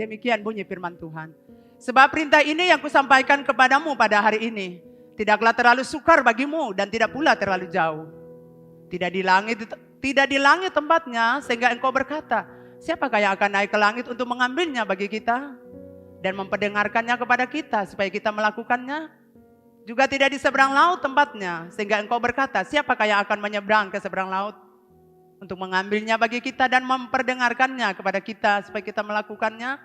Demikian bunyi firman Tuhan. Sebab perintah ini yang kusampaikan kepadamu pada hari ini, tidaklah terlalu sukar bagimu dan tidak pula terlalu jauh. Tidak di langit tempatnya sehingga engkau berkata, siapakah yang akan naik ke langit untuk mengambilnya bagi kita dan memperdengarkannya kepada kita supaya kita melakukannya. Juga tidak di seberang laut tempatnya sehingga engkau berkata, siapakah yang akan menyeberang ke seberang laut untuk mengambilnya bagi kita dan memperdengarkannya kepada kita supaya kita melakukannya.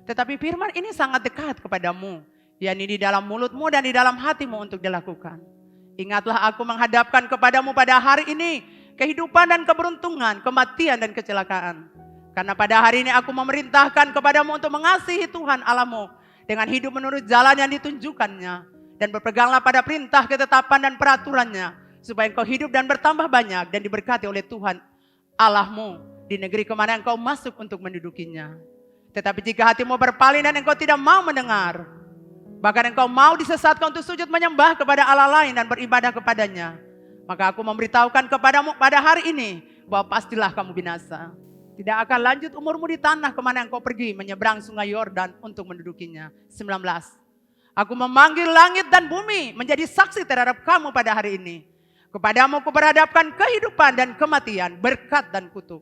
Tetapi firman ini sangat dekat kepadamu, yakni di dalam mulutmu dan di dalam hatimu untuk dilakukan. Ingatlah aku menghadapkan kepadamu pada hari ini kehidupan dan keberuntungan, kematian dan kecelakaan. Karena pada hari ini aku memerintahkan kepadamu untuk mengasihi Tuhan Allahmu dengan hidup menurut jalan yang ditunjukkannya. Dan berpeganglah pada perintah, ketetapan dan peraturannya, supaya engkau hidup dan bertambah banyak dan diberkati oleh Tuhan Allahmu di negeri kemana engkau masuk untuk mendudukinya. Tetapi jika hatimu berpaling dan engkau tidak mau mendengar, bahkan engkau mau disesatkan untuk sujud menyembah kepada Allah lain dan beribadah kepadanya, maka aku memberitahukan kepadamu pada hari ini bahwa pastilah kamu binasa. Tidak akan lanjut umurmu di tanah kemana engkau pergi menyeberang sungai Yordan untuk mendudukinya. 19. Aku memanggil langit dan bumi menjadi saksi terhadap kamu pada hari ini. Kepadamu kuperhadapkan kehidupan dan kematian, berkat dan kutuk.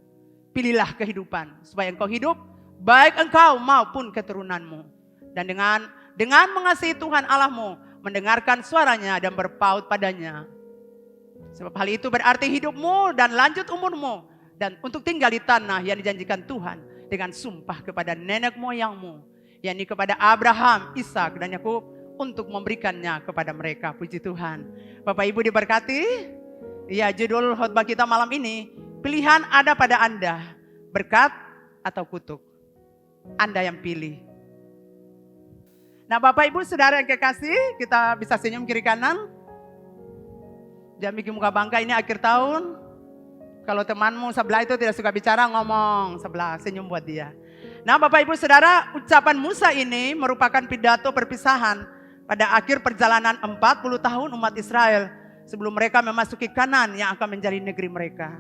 Pilihlah kehidupan supaya engkau hidup, baik engkau maupun keturunanmu. Dan dengan mengasihi Tuhan Allahmu, mendengarkan suaranya dan berpaut padanya. Sebab hal itu berarti hidupmu dan lanjut umurmu, dan untuk tinggal di tanah yang dijanjikan Tuhan dengan sumpah kepada nenek moyangmu, yakni kepada Abraham, Ishak dan Yakub, untuk memberikannya kepada mereka. Puji Tuhan. Bapak Ibu diberkati. Ya, judul khotbah kita malam ini, pilihan ada pada Anda, berkat atau kutuk. Anda yang pilih. Nah, Bapak Ibu Saudara yang kekasih, kita bisa senyum kiri kanan. Jangan bikin muka bangga, ini akhir tahun. Kalau temanmu sebelah itu tidak suka bicara, ngomong sebelah, senyum buat dia. Nah, Bapak Ibu Saudara, ucapan Musa ini merupakan pidato perpisahan pada akhir perjalanan 40 tahun umat Israel sebelum mereka memasuki Kanaan yang akan menjadi negeri mereka.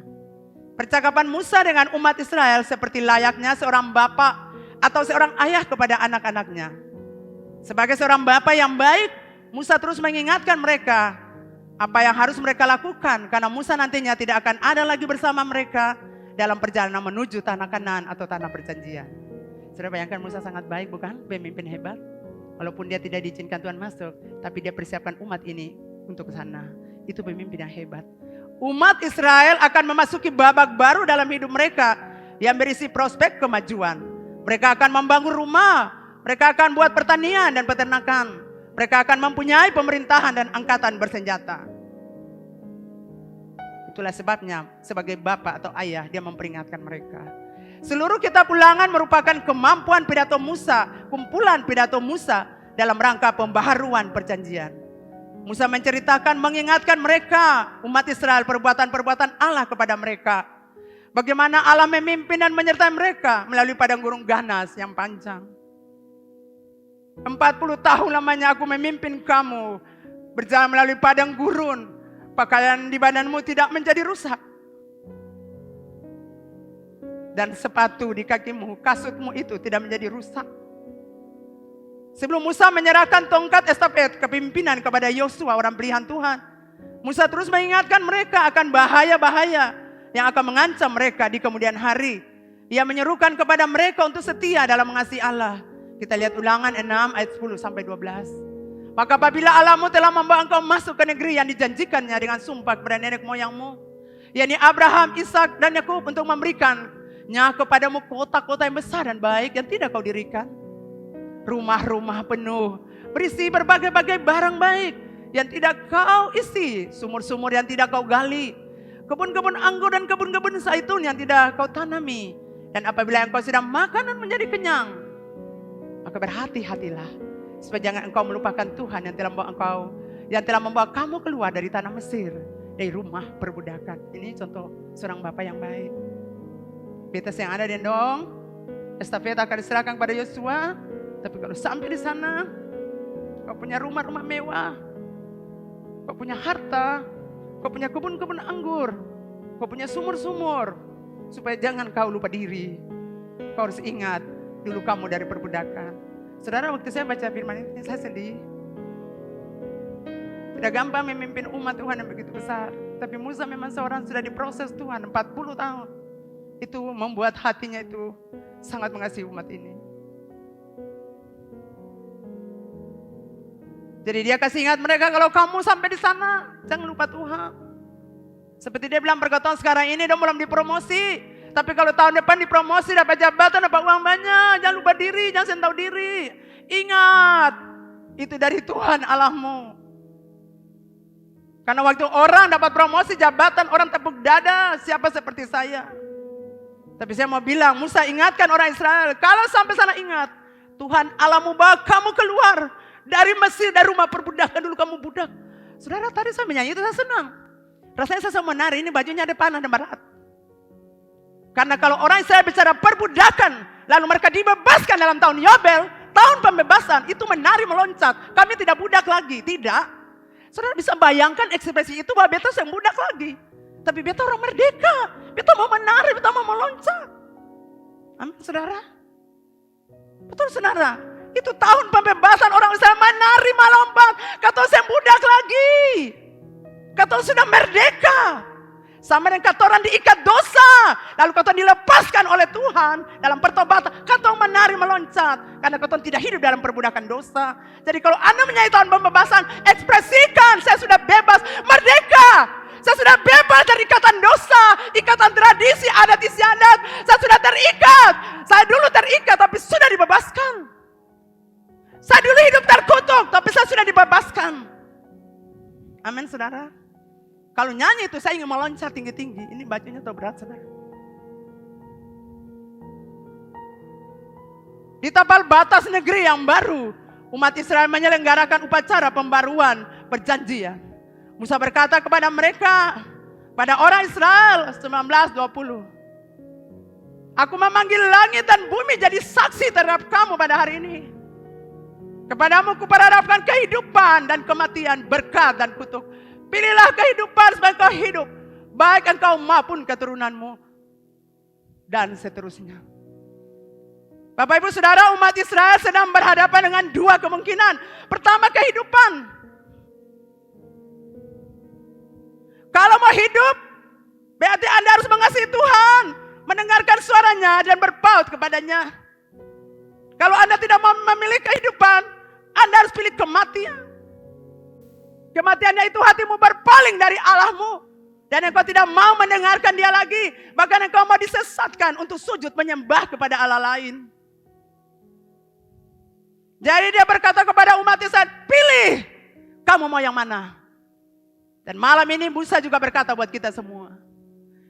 Percakapan Musa dengan umat Israel seperti layaknya seorang bapak atau seorang ayah kepada anak-anaknya. Sebagai seorang bapak yang baik, Musa terus mengingatkan mereka apa yang harus mereka lakukan, karena Musa nantinya tidak akan ada lagi bersama mereka dalam perjalanan menuju tanah Kanaan atau tanah perjanjian. Sudah bayangkan Musa sangat baik, bukan? Pemimpin hebat. Walaupun dia tidak diizinkan Tuhan masuk, tapi dia persiapkan umat ini untuk ke sana. Itu pemimpin yang hebat. Umat Israel akan memasuki babak baru dalam hidup mereka yang berisi prospek kemajuan. Mereka akan membangun rumah, mereka akan buat pertanian dan peternakan. Mereka akan mempunyai pemerintahan dan angkatan bersenjata. Itulah sebabnya sebagai bapak atau ayah dia memperingatkan mereka. Seluruh kitab Ulangan merupakan kemampuan pidato Musa, kumpulan pidato Musa dalam rangka pembaharuan perjanjian. Musa menceritakan, mengingatkan mereka, umat Israel, perbuatan-perbuatan Allah kepada mereka. Bagaimana Allah memimpin dan menyertai mereka melalui padang gurun ganas yang panjang. 40 tahun lamanya aku memimpin kamu berjalan melalui padang gurun. Pakaian di badanmu tidak menjadi rusak. Dan sepatu di kakimu, kasutmu itu tidak menjadi rusak. Sebelum Musa menyerahkan tongkat estafet kepemimpinan kepada Yosua, orang pilihan Tuhan, Musa terus mengingatkan mereka akan bahaya-bahaya yang akan mengancam mereka di kemudian hari. Ia menyerukan kepada mereka untuk setia dalam mengasihi Allah. Kita lihat Ulangan 6 ayat 10 sampai 12. Maka apabila Allahmu telah membawa engkau masuk ke negeri yang dijanjikannya dengan sumpah kepada nenek moyangmu, yakni Abraham, Ishak dan Yakub, untuk memberikannya kepadamu kota-kota yang besar dan baik yang tidak kau dirikan. Rumah-rumah penuh berisi berbagai-bagai barang baik yang tidak kau isi, sumur-sumur yang tidak kau gali, kebun-kebun anggur dan kebun-kebun zaitun yang tidak kau tanami. Dan apabila engkau sudah makan dan menjadi kenyang, maka berhati-hatilah supaya jangan engkau melupakan Tuhan yang telah membawa kamu keluar dari tanah Mesir, dari rumah perbudakan. Ini contoh seorang bapak yang baik. Betas yang ada dendong, estafet akan diserahkan kepada Yosua. Tapi kalau sampai di sana, kau punya rumah-rumah mewah, kau punya harta, kau punya kebun-kebun anggur, kau punya sumur-sumur, supaya jangan kau lupa diri. Kau harus ingat dulu kamu dari perbudakan. Saudara, waktu saya baca firman ini saya sedih. Tidak gampang memimpin umat Tuhan yang begitu besar. Tapi Musa memang seorang sudah diproses Tuhan 40 tahun. Itu membuat hatinya itu sangat mengasihi umat ini. Jadi dia kasih ingat mereka, kalau kamu sampai di sana, jangan lupa Tuhan. Seperti dia bilang, perkataan sekarang ini dia belum dipromosi. Tapi kalau tahun depan dipromosi, dapat jabatan, dapat uang banyak. Jangan lupa diri, jangan tahu diri. Ingat, itu dari Tuhan Allahmu. Karena waktu orang dapat promosi jabatan, orang tepuk dada, siapa seperti saya. Tapi saya mau bilang, Musa ingatkan orang Israel, kalau sampai sana ingat, Tuhan Allahmu bawa kamu keluar dari Mesir, dari rumah perbudakan, dulu kamu budak. Saudara, tadi saya menyanyi itu saya senang. Rasanya saya menari, ini bajunya ada panah dan berat. Karena kalau orang Israel bicara perbudakan, lalu mereka dibebaskan dalam tahun Yobel, tahun pembebasan, itu menari meloncat. Kami tidak budak lagi, tidak. Saudara bisa bayangkan ekspresi itu bahwa beta yang budak lagi. Tapi beta orang merdeka, beta mau menari, beta mau meloncat. Amin, saudara. Betul, saudara. Itu tahun pembebasan, orang Israel menari melompat. Kata saya budak lagi. Kata sudah merdeka. Sama dengan kata orang diikat dosa. Lalu kata dilepaskan oleh Tuhan dalam pertobatan. Kata menari meloncat. Karena kata tidak hidup dalam perbudakan dosa. Jadi kalau Anda menyanyi tahun pembebasan, ekspresikan saya sudah bebas, merdeka. Saya sudah bebas dari ikatan dosa, ikatan tradisi, adat istiadat. Saya sudah terikat. Saya dulu terikat tapi sudah dibebaskan. Saya dulu hidup terkutuk tapi saya sudah dibebaskan. Amin, saudara. Kalau nyanyi itu saya ingin meloncat tinggi-tinggi. Ini bajunya terlalu berat, saudara. Di tapal batas negeri yang baru, umat Israel menyelenggarakan upacara pembaruan perjanjian. Musa berkata kepada mereka, pada orang Israel 19:20. Aku memanggil langit dan bumi jadi saksi terhadap kamu pada hari ini. Kepadamu kuperhadapkan kehidupan dan kematian, berkat dan kutuk. Pilihlah kehidupan supaya kau hidup, baik engkau maupun keturunanmu. Dan seterusnya. Bapak Ibu Saudara, umat Israel sedang berhadapan dengan dua kemungkinan. Pertama, kehidupan. Kalau mau hidup, berarti Anda harus mengasihi Tuhan, mendengarkan suaranya dan berpaut kepadanya. Kalau Anda tidak mau memilih kehidupan, Anda harus pilih kematian. Kematiannya itu hatimu berpaling dari Allahmu. Dan engkau tidak mau mendengarkan dia lagi. Bahkan engkau mau disesatkan untuk sujud menyembah kepada Allah lain. Jadi dia berkata kepada umat Israel, pilih, kamu mau yang mana? Dan malam ini Musa juga berkata buat kita semua.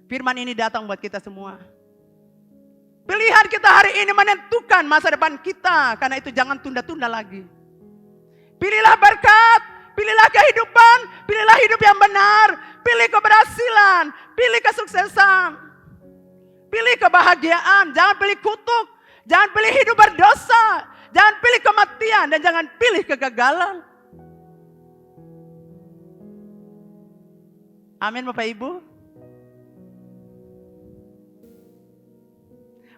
Firman ini datang buat kita semua. Pilihan kita hari ini menentukan masa depan kita. Karena itu jangan tunda-tunda lagi. Pilihlah berkat, pilihlah kehidupan, pilihlah hidup yang benar, pilih keberhasilan, pilih kesuksesan, pilih kebahagiaan, jangan pilih kutuk, jangan pilih hidup berdosa, jangan pilih kematian, dan jangan pilih kegagalan. Amin, Bapak Ibu.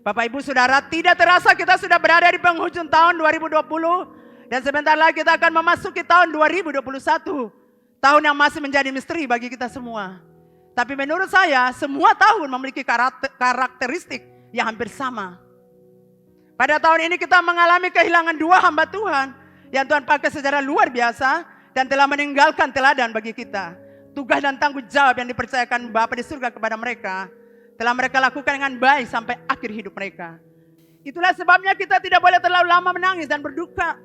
Bapak Ibu Saudara, tidak terasa kita sudah berada di penghujung tahun 2020. Dan sebentar lagi kita akan memasuki tahun 2021. Tahun yang masih menjadi misteri bagi kita semua. Tapi menurut saya, semua tahun memiliki karakteristik yang hampir sama. Pada tahun ini kita mengalami kehilangan dua hamba Tuhan. Yang Tuhan pakai secara luar biasa. Dan telah meninggalkan teladan bagi kita. Tugas dan tanggung jawab yang dipercayakan Bapa di surga kepada mereka. Telah mereka lakukan dengan baik sampai akhir hidup mereka. Itulah sebabnya kita tidak boleh terlalu lama menangis dan berduka.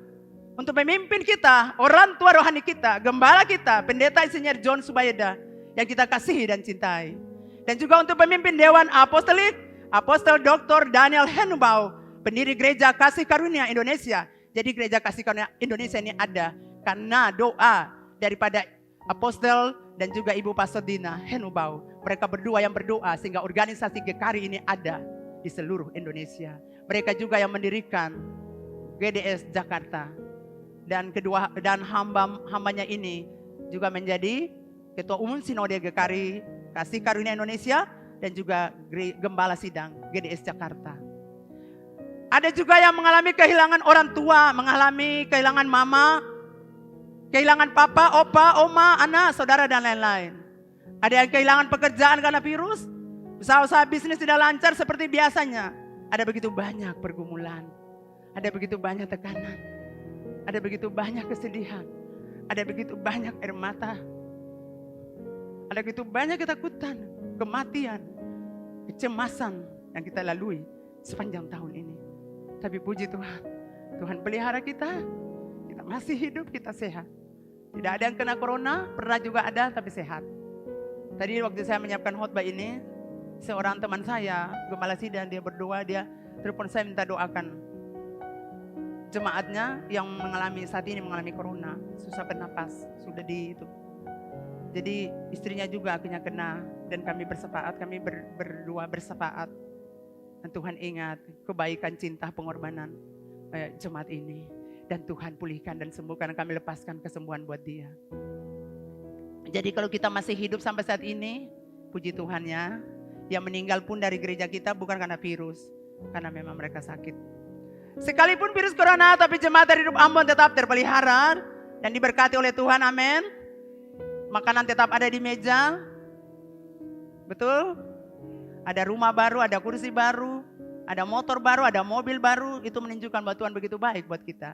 Untuk pemimpin kita, orang tua rohani kita, gembala kita, pendeta Insinyur John Subayeda yang kita kasihi dan cintai. Dan juga untuk pemimpin Dewan Apostolik, Apostol Dr. Daniel Henubau, pendiri Gereja Kasih Karunia Indonesia. Jadi Gereja Kasih Karunia Indonesia ini ada karena doa daripada Apostol dan juga Ibu Pastor Dina Henubau. Mereka berdua yang berdoa sehingga organisasi GKARI ini ada di seluruh Indonesia. Mereka juga yang mendirikan GDS Jakarta. Dan hambanya ini juga menjadi Ketua Umum Sinode GKARI Kasih Karunia Indonesia dan juga Gembala Sidang GDS Jakarta. Ada juga yang mengalami kehilangan orang tua, mengalami kehilangan mama, kehilangan papa, opa, oma, anak, saudara dan lain-lain. Ada yang kehilangan pekerjaan karena virus, usaha-usaha bisnis tidak lancar seperti biasanya. Ada begitu banyak pergumulan, ada begitu banyak tekanan, ada begitu banyak kesedihan, ada begitu banyak air mata, ada begitu banyak ketakutan, kematian, kecemasan yang kita lalui sepanjang tahun ini. Tapi puji Tuhan, Tuhan pelihara kita masih hidup, kita sehat. Tidak ada yang kena corona, pernah juga ada tapi sehat. Tadi waktu saya menyiapkan khotbah ini, seorang teman saya, Gembala Sidang, dia berdoa, dia telepon saya minta doakan jemaatnya yang saat ini mengalami corona, susah bernapas, sudah di itu. Jadi istrinya juga akhirnya kena dan kami bersepakat, kami berdua bersepakat. Dan Tuhan ingat kebaikan, cinta, pengorbanan jemaat ini. Dan Tuhan pulihkan dan sembuhkan, kami lepaskan kesembuhan buat dia. Jadi kalau kita masih hidup sampai saat ini, puji Tuhan ya. Yang meninggal pun dari gereja kita bukan karena virus, karena memang mereka sakit. Sekalipun virus corona, tapi jemaat dari Hidup Ambon tetap terpelihara dan diberkati oleh Tuhan, amin. Makanan tetap ada di meja, betul? Ada rumah baru, ada kursi baru, ada motor baru, ada mobil baru. Itu menunjukkan bahwa Tuhan begitu baik buat kita.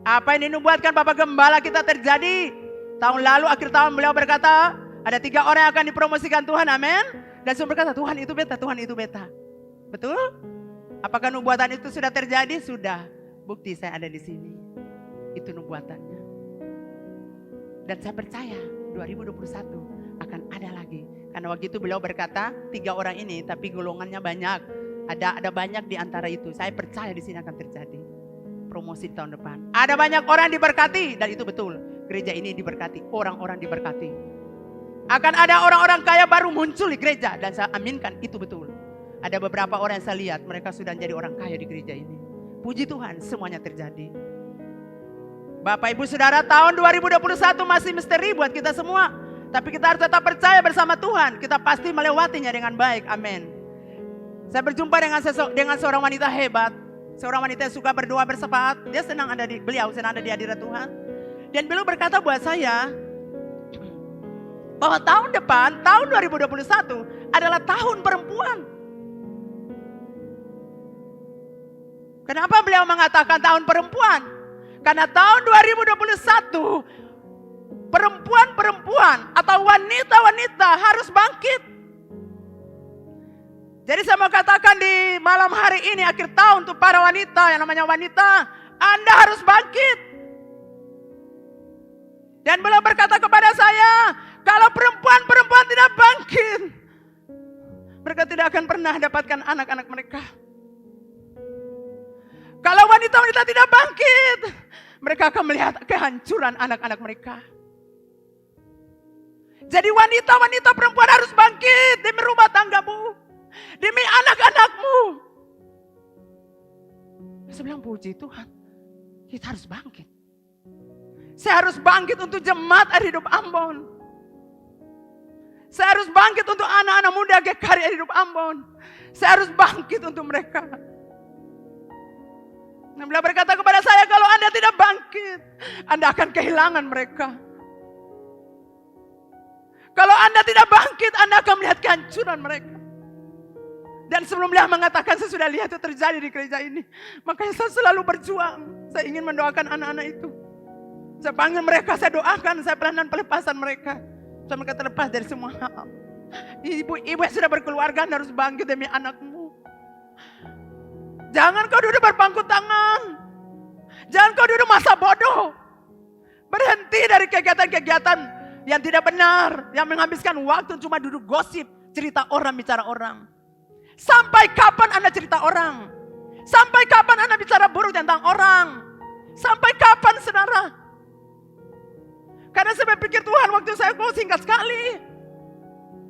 Apa yang dinubuatkan Bapak Gembala kita terjadi. Tahun lalu, akhir tahun beliau berkata, ada 3 orang yang akan dipromosikan Tuhan, amin. Dan semua berkata, Tuhan itu beta, Tuhan itu beta. Betul? Apakah nubuatan itu sudah terjadi? Sudah. Bukti saya ada di sini. Itu nubuatannya. Dan saya percaya 2021 akan ada lagi. Karena waktu itu beliau berkata 3 orang ini, tapi golongannya banyak. Ada banyak di antara itu. Saya percaya di sini akan terjadi promosi di tahun depan. Ada banyak orang diberkati dan itu betul. Gereja ini diberkati, orang-orang diberkati. Akan ada orang-orang kaya baru muncul di gereja dan saya aminkan itu betul. Ada beberapa orang yang saya lihat mereka sudah jadi orang kaya di gereja ini. Puji Tuhan, semuanya terjadi. Bapak Ibu Saudara, tahun 2021 masih misteri buat kita semua. Tapi kita harus tetap percaya bersama Tuhan. Kita pasti melewatinya dengan baik. Amin. Saya berjumpa dengan seorang wanita hebat. Seorang wanita yang suka berdoa bersepakat. Beliau senang ada di hadirat Tuhan. Dan beliau berkata buat saya, bahwa tahun depan, tahun 2021 adalah tahun perempuan. Kenapa beliau mengatakan tahun perempuan? Karena tahun 2021 perempuan-perempuan atau wanita-wanita harus bangkit. Jadi saya mau katakan di malam hari ini akhir tahun untuk para wanita, yang namanya wanita, Anda harus bangkit. Dan beliau berkata kepada saya, kalau perempuan-perempuan tidak bangkit, mereka tidak akan pernah dapatkan anak-anak mereka. Kalau wanita-wanita tidak bangkit, mereka akan melihat kehancuran anak-anak mereka. Jadi wanita-wanita perempuan harus bangkit demi rumah tanggamu, demi anak-anakmu. Saya bilang puji Tuhan, kita harus bangkit. Saya harus bangkit untuk jemaat Hidup Ambon. Saya harus bangkit untuk anak-anak muda GKRI Hidup Ambon. Saya harus bangkit untuk mereka. Nah, beliau berkata kepada saya, kalau Anda tidak bangkit, Anda akan kehilangan mereka. Kalau Anda tidak bangkit, Anda akan melihat kehancuran mereka. Dan sebelum beliau mengatakan, saya sudah lihat itu terjadi di gereja ini. Makanya saya selalu berjuang. Saya ingin mendoakan anak-anak itu. Saya panggil mereka, saya doakan, saya pelayanan pelepasan mereka. Supaya mereka terlepas dari semua hal. Ibu-ibu yang sudah berkeluarga harus bangkit demi anakmu. Jangan kau duduk berpangku tangan. Jangan kau duduk masa bodoh. Berhenti dari kegiatan-kegiatan yang tidak benar, yang menghabiskan waktu cuma duduk gosip, cerita orang, bicara orang. Sampai kapan Anda cerita orang? Sampai kapan Anda bicara buruk tentang orang? Sampai kapan, saudara? Karena saya berpikir Tuhan, waktu saya singkat sekali.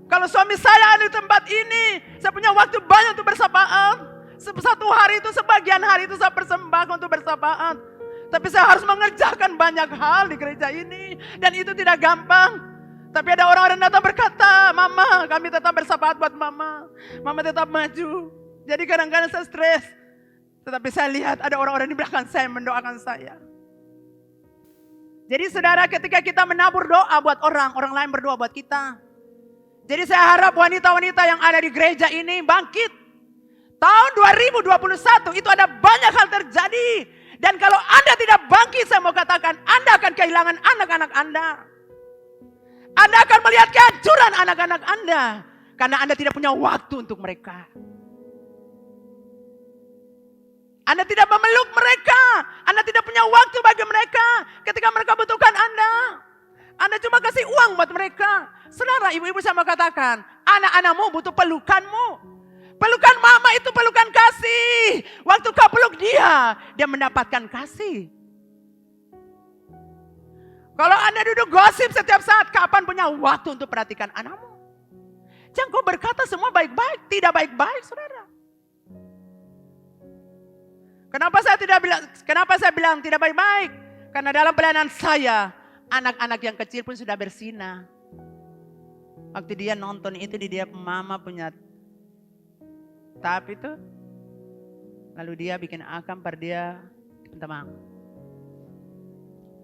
Kalau suami saya ada di tempat ini, saya punya waktu banyak untuk bersamaan. Satu hari itu, sebagian hari itu saya persembahkan untuk bersamaan. Tapi saya harus mengerjakan banyak hal di gereja ini. Dan itu tidak gampang. Tapi ada orang-orang datang berkata, Mama, kami tetap bersahabat buat Mama. Mama tetap maju. Jadi kadang-kadang saya stres. Tetapi saya lihat ada orang-orang di belakang saya mendoakan saya. Jadi saudara, ketika kita menabur doa buat orang, orang lain berdoa buat kita. Jadi saya harap wanita-wanita yang ada di gereja ini bangkit. Tahun 2021 itu ada banyak hal terjadi. Dan kalau Anda tidak bangkit, saya mau katakan Anda akan kehilangan anak-anak Anda. Anda akan melihat kehancuran anak-anak Anda. Karena Anda tidak punya waktu untuk mereka. Anda tidak memeluk mereka. Anda tidak punya waktu bagi mereka. Ketika mereka butuhkan Anda. Anda cuma kasih uang buat mereka. Saudara, ibu-ibu saya mau katakan. Anak-anakmu butuh pelukanmu. Pelukan mama itu pelukan kasih. Waktu kau peluk dia mendapatkan kasih. Kalau Anda duduk gosip setiap saat, kapan punya waktu untuk perhatikan anakmu? Jangan kau berkata semua baik-baik, tidak baik-baik, saudara. Kenapa saya bilang tidak baik-baik? Karena dalam pelayanan saya, anak-anak yang kecil pun sudah bersinah. Waktu dia nonton itu di dia mama punya tab itu, lalu dia bikin akam per dia teman.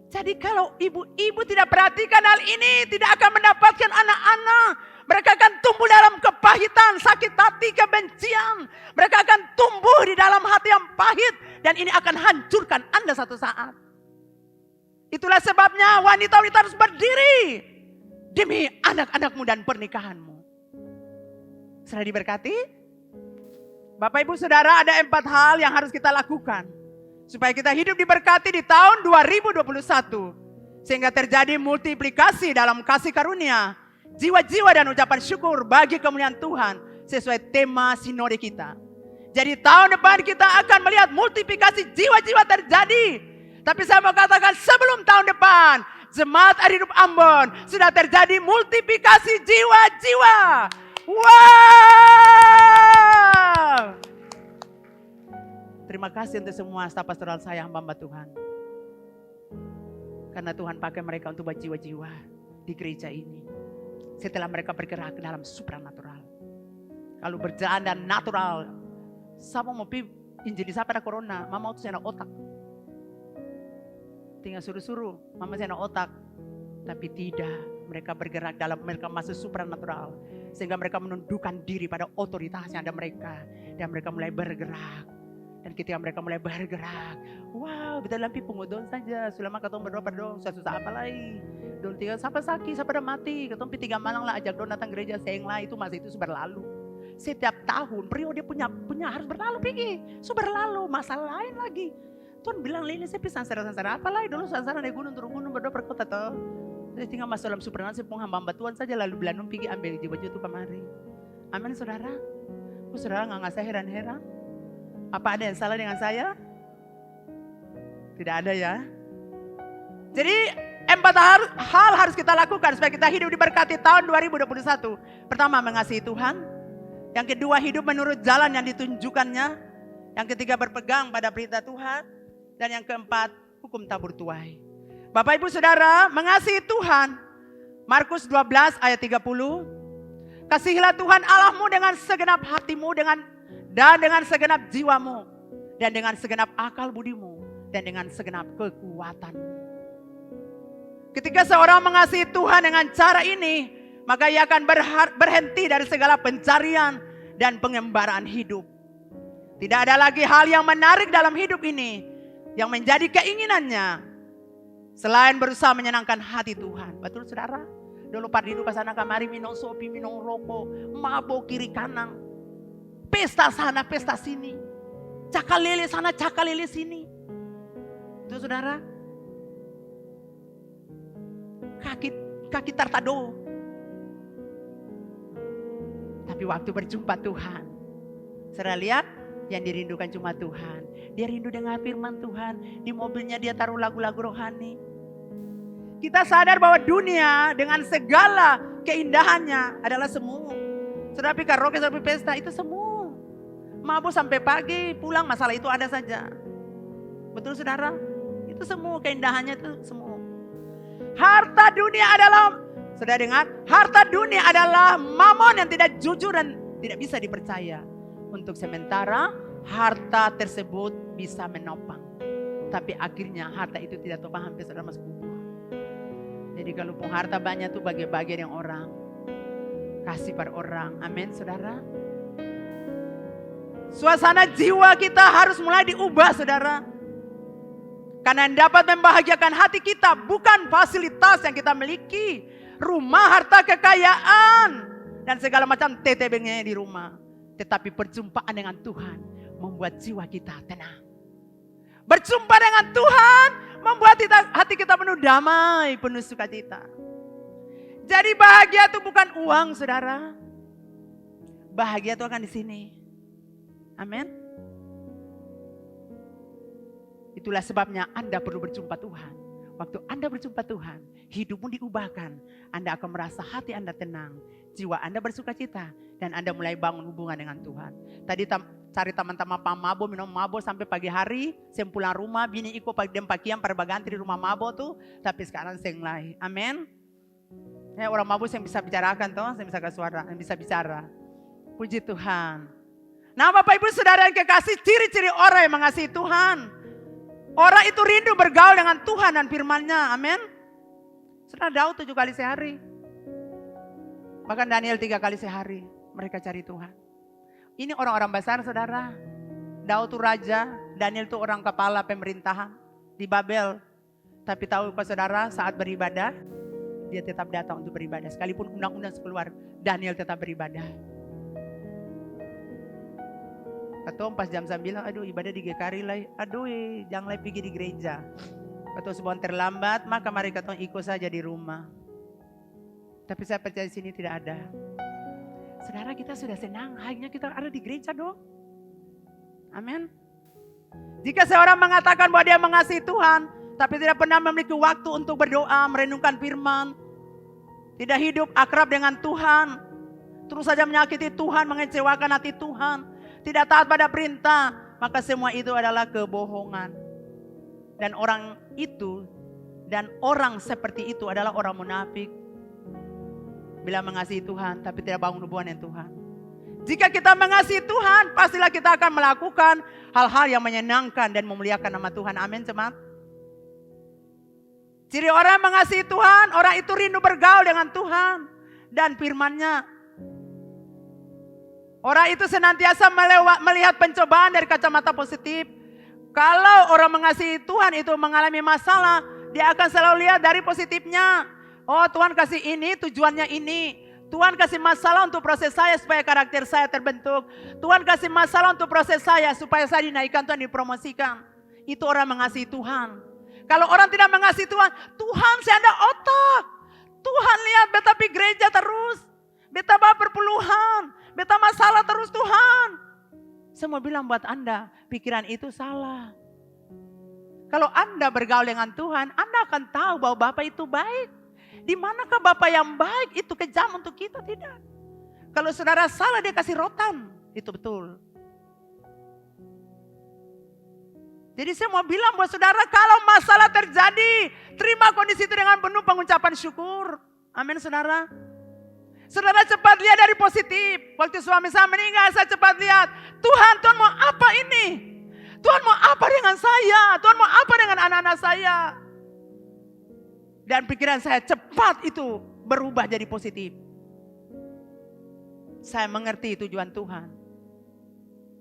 Jadi kalau ibu-ibu tidak perhatikan hal ini, tidak akan mendapatkan anak-anak. Mereka akan tumbuh dalam kepahitan, sakit hati, kebencian. Mereka akan tumbuh di dalam hati yang pahit. Dan ini akan hancurkan Anda satu saat. Itulah sebabnya wanita-wanita harus berdiri. Demi anak-anakmu dan pernikahanmu. Sudah diberkati? Bapak ibu saudara, ada 4 hal yang harus kita lakukan. Supaya kita hidup diberkati di tahun 2021. Sehingga terjadi multiplikasi dalam kasih karunia. Jiwa-jiwa dan ucapan syukur bagi kemuliaan Tuhan. Sesuai tema sinode kita. Jadi tahun depan kita akan melihat multiplikasi jiwa-jiwa terjadi. Tapi saya mau katakan sebelum tahun depan. Jemaat Ari Hidup Ambon sudah terjadi multiplikasi jiwa-jiwa. Wow. Terima kasih untuk semua staf pastoral saya, hamba Tuhan. Karena Tuhan pakai mereka untuk buat jiwa-jiwa di gereja ini. Setelah mereka bergerak ke dalam supranatural. Kalau berjalan dan natural. Sama mau injili saya pada corona. Mama itu saya otak. Tinggal suruh-suruh. Mama saya otak. Tapi tidak. Mereka bergerak dalam, mereka masuk supranatural. Sehingga mereka menundukkan diri pada otoritas yang ada mereka. Dan mereka mulai bergerak. Dan ketika mereka mulai bergerak. Wow, kita lampi pengudon saja. Selama ketemu berdoa, susah-susah apa lagi. Don tinggal siapa sakit, siapa dah mati. Ketemu 3 malam lah ajak don datang gereja sayang lah. Itu masih itu berlalu. Setiap tahun periode punya harus berlalu pergi. Berlalu, masalah lain lagi. Tuhan bilang ini saya pisang sansara apa lagi. Dulu sansara naik gunung turun gunung berdoa perkota toh. Jadi tinggal masuk dalam supranatural sepung hamba Tuhan saja lalu belanung pergi ambil jiwa-jiwa itu kemari. Amin saudara. Saudara nggak heran-heran. Apa ada yang salah dengan saya? Tidak ada ya. Jadi 4 hal harus kita lakukan supaya kita hidup diberkati tahun 2021. Pertama, mengasihi Tuhan. Yang kedua, hidup menurut jalan yang ditunjukkannya. Yang ketiga, berpegang pada perintah Tuhan. Dan yang keempat, hukum tabur tuai. Bapak ibu saudara, mengasihi Tuhan. Markus 12 ayat 30. Kasihilah Tuhan Allahmu dengan segenap hatimu dan dengan segenap jiwamu. Dan dengan segenap akal budimu. Dan dengan segenap kekuatanmu. Ketika seorang mengasihi Tuhan dengan cara ini, maka ia akan berhenti dari segala pencarian dan pengembaraan hidup. Tidak ada lagi hal yang menarik dalam hidup ini yang menjadi keinginannya selain berusaha menyenangkan hati Tuhan. Betul saudara? Dulu pada hidup kesana kamari minum sopi, minum rokok, mabok kiri kanan. Pesta sana, pesta sini. Cakal lele sana, cakal lele sini. Itu saudara. Kaki tartado. Tapi waktu berjumpa Tuhan, saudara lihat yang dirindukan cuma Tuhan. Dia rindu dengan firman Tuhan. Di mobilnya dia taruh lagu-lagu rohani. Kita sadar bahwa dunia dengan segala keindahannya adalah semu. Saudara pikir karaoke sampai pesta itu semu. Mabuk sampai pagi, pulang masalah itu ada saja. Betul saudara? Itu semu, keindahannya itu semu. Harta dunia adalah, saudara dengar, harta dunia adalah mamon yang tidak jujur dan tidak bisa dipercaya. Untuk sementara, harta tersebut bisa menopang. Tapi akhirnya harta itu tidak topang sampai saudara masuk kubur. Jadi kalau pun harta banyak tuh bagi-bagi yang orang. Kasih pada orang. Amin saudara. Suasana jiwa kita harus mulai diubah saudara. Karena yang dapat membahagiakan hati kita bukan fasilitas yang kita miliki. Rumah, harta, kekayaan. Dan segala macam TTB-nya di rumah. Tetapi perjumpaan dengan Tuhan membuat jiwa kita tenang. Berjumpa dengan Tuhan membuat hati kita penuh damai, penuh sukacita. Jadi bahagia itu bukan uang saudara. Bahagia itu akan di sini. Amin. Itulah sebabnya Anda perlu berjumpa Tuhan. Waktu Anda berjumpa Tuhan, hidupmu diubahkan. Anda akan merasa hati Anda tenang. Jiwa Anda bersukacita. Dan Anda mulai bangun hubungan dengan Tuhan. Tadi cari teman-teman pamabo, minum mabo sampai pagi hari. Saya pulang rumah, bini iko pagi dem pakian perbaganti di rumah mabo tuh. Tapi sekarang saya mulai. Amin. Ya, orang mabo yang bisa bicarakan tuh, saya bisa ke suara, yang bisa bicara. Puji Tuhan. Nah Bapak Ibu Saudara yang kekasih, ciri-ciri orang yang mengasihi Tuhan. Orang itu rindu bergaul dengan Tuhan dan firman-Nya. Amin. Saudara Daud 7 kali sehari. Bahkan Daniel 3 kali sehari. Mereka cari Tuhan. Ini orang-orang besar saudara. Daud itu raja. Daniel itu orang kepala pemerintahan di Babel. Tapi tahu saudara saat beribadah. Dia tetap datang untuk beribadah. Sekalipun undang-undang keluar. Daniel tetap beribadah. Ketua pas jam 9, aduh ibadah di GKRI lah. Aduh jangan lagi pergi di gereja. Ketua sebuah terlambat, maka mari ketua ikut saja di rumah. Tapi saya percaya di sini tidak ada. Saudara kita sudah senang, hanya kita ada di gereja dong. Amin. Jika seorang mengatakan bahwa dia mengasihi Tuhan, tapi tidak pernah memiliki waktu untuk berdoa, merenungkan firman. Tidak hidup akrab dengan Tuhan. Terus saja menyakiti Tuhan, mengecewakan hati Tuhan. Tidak taat pada perintah, maka semua itu adalah kebohongan. Dan orang itu, dan orang seperti itu adalah orang munafik. Bila mengasihi Tuhan, tapi tidak bangun hubungan dengan Tuhan. Jika kita mengasihi Tuhan, pastilah kita akan melakukan hal-hal yang menyenangkan dan memuliakan nama Tuhan. Amin, jemaat. Ciri orang yang mengasihi Tuhan, orang itu rindu bergaul dengan Tuhan dan firman-Nya. Orang itu senantiasa melihat pencobaan dari kacamata positif. Kalau orang mengasihi Tuhan itu mengalami masalah, dia akan selalu lihat dari positifnya. Oh Tuhan kasih ini, tujuannya ini. Tuhan kasih masalah untuk proses saya supaya karakter saya terbentuk. Tuhan kasih masalah untuk proses saya supaya saya dinaikkan, Tuhan dipromosikan. Itu orang mengasihi Tuhan. Kalau orang tidak mengasihi Tuhan, Tuhan saya ada otak. Tuhan lihat beta pergi gereja terus. Beta bawa perpuluhan. Beta masalah terus Tuhan. Saya mau bilang buat Anda, pikiran itu salah. Kalau Anda bergaul dengan Tuhan, Anda akan tahu bahwa Bapa itu baik. Di manakah Bapa yang baik itu kejam untuk kita? Tidak. Kalau saudara salah dia kasih rotan. Itu betul. Jadi saya mau bilang buat saudara, kalau masalah terjadi, terima kondisi itu dengan penuh pengucapan syukur. Amin saudara. Saudara cepat lihat dari positif. Waktu suami saya meninggal, saya cepat lihat. Tuhan mau apa ini? Tuhan mau apa dengan saya? Tuhan mau apa dengan anak-anak saya? Dan pikiran saya cepat itu berubah jadi positif. Saya mengerti tujuan Tuhan.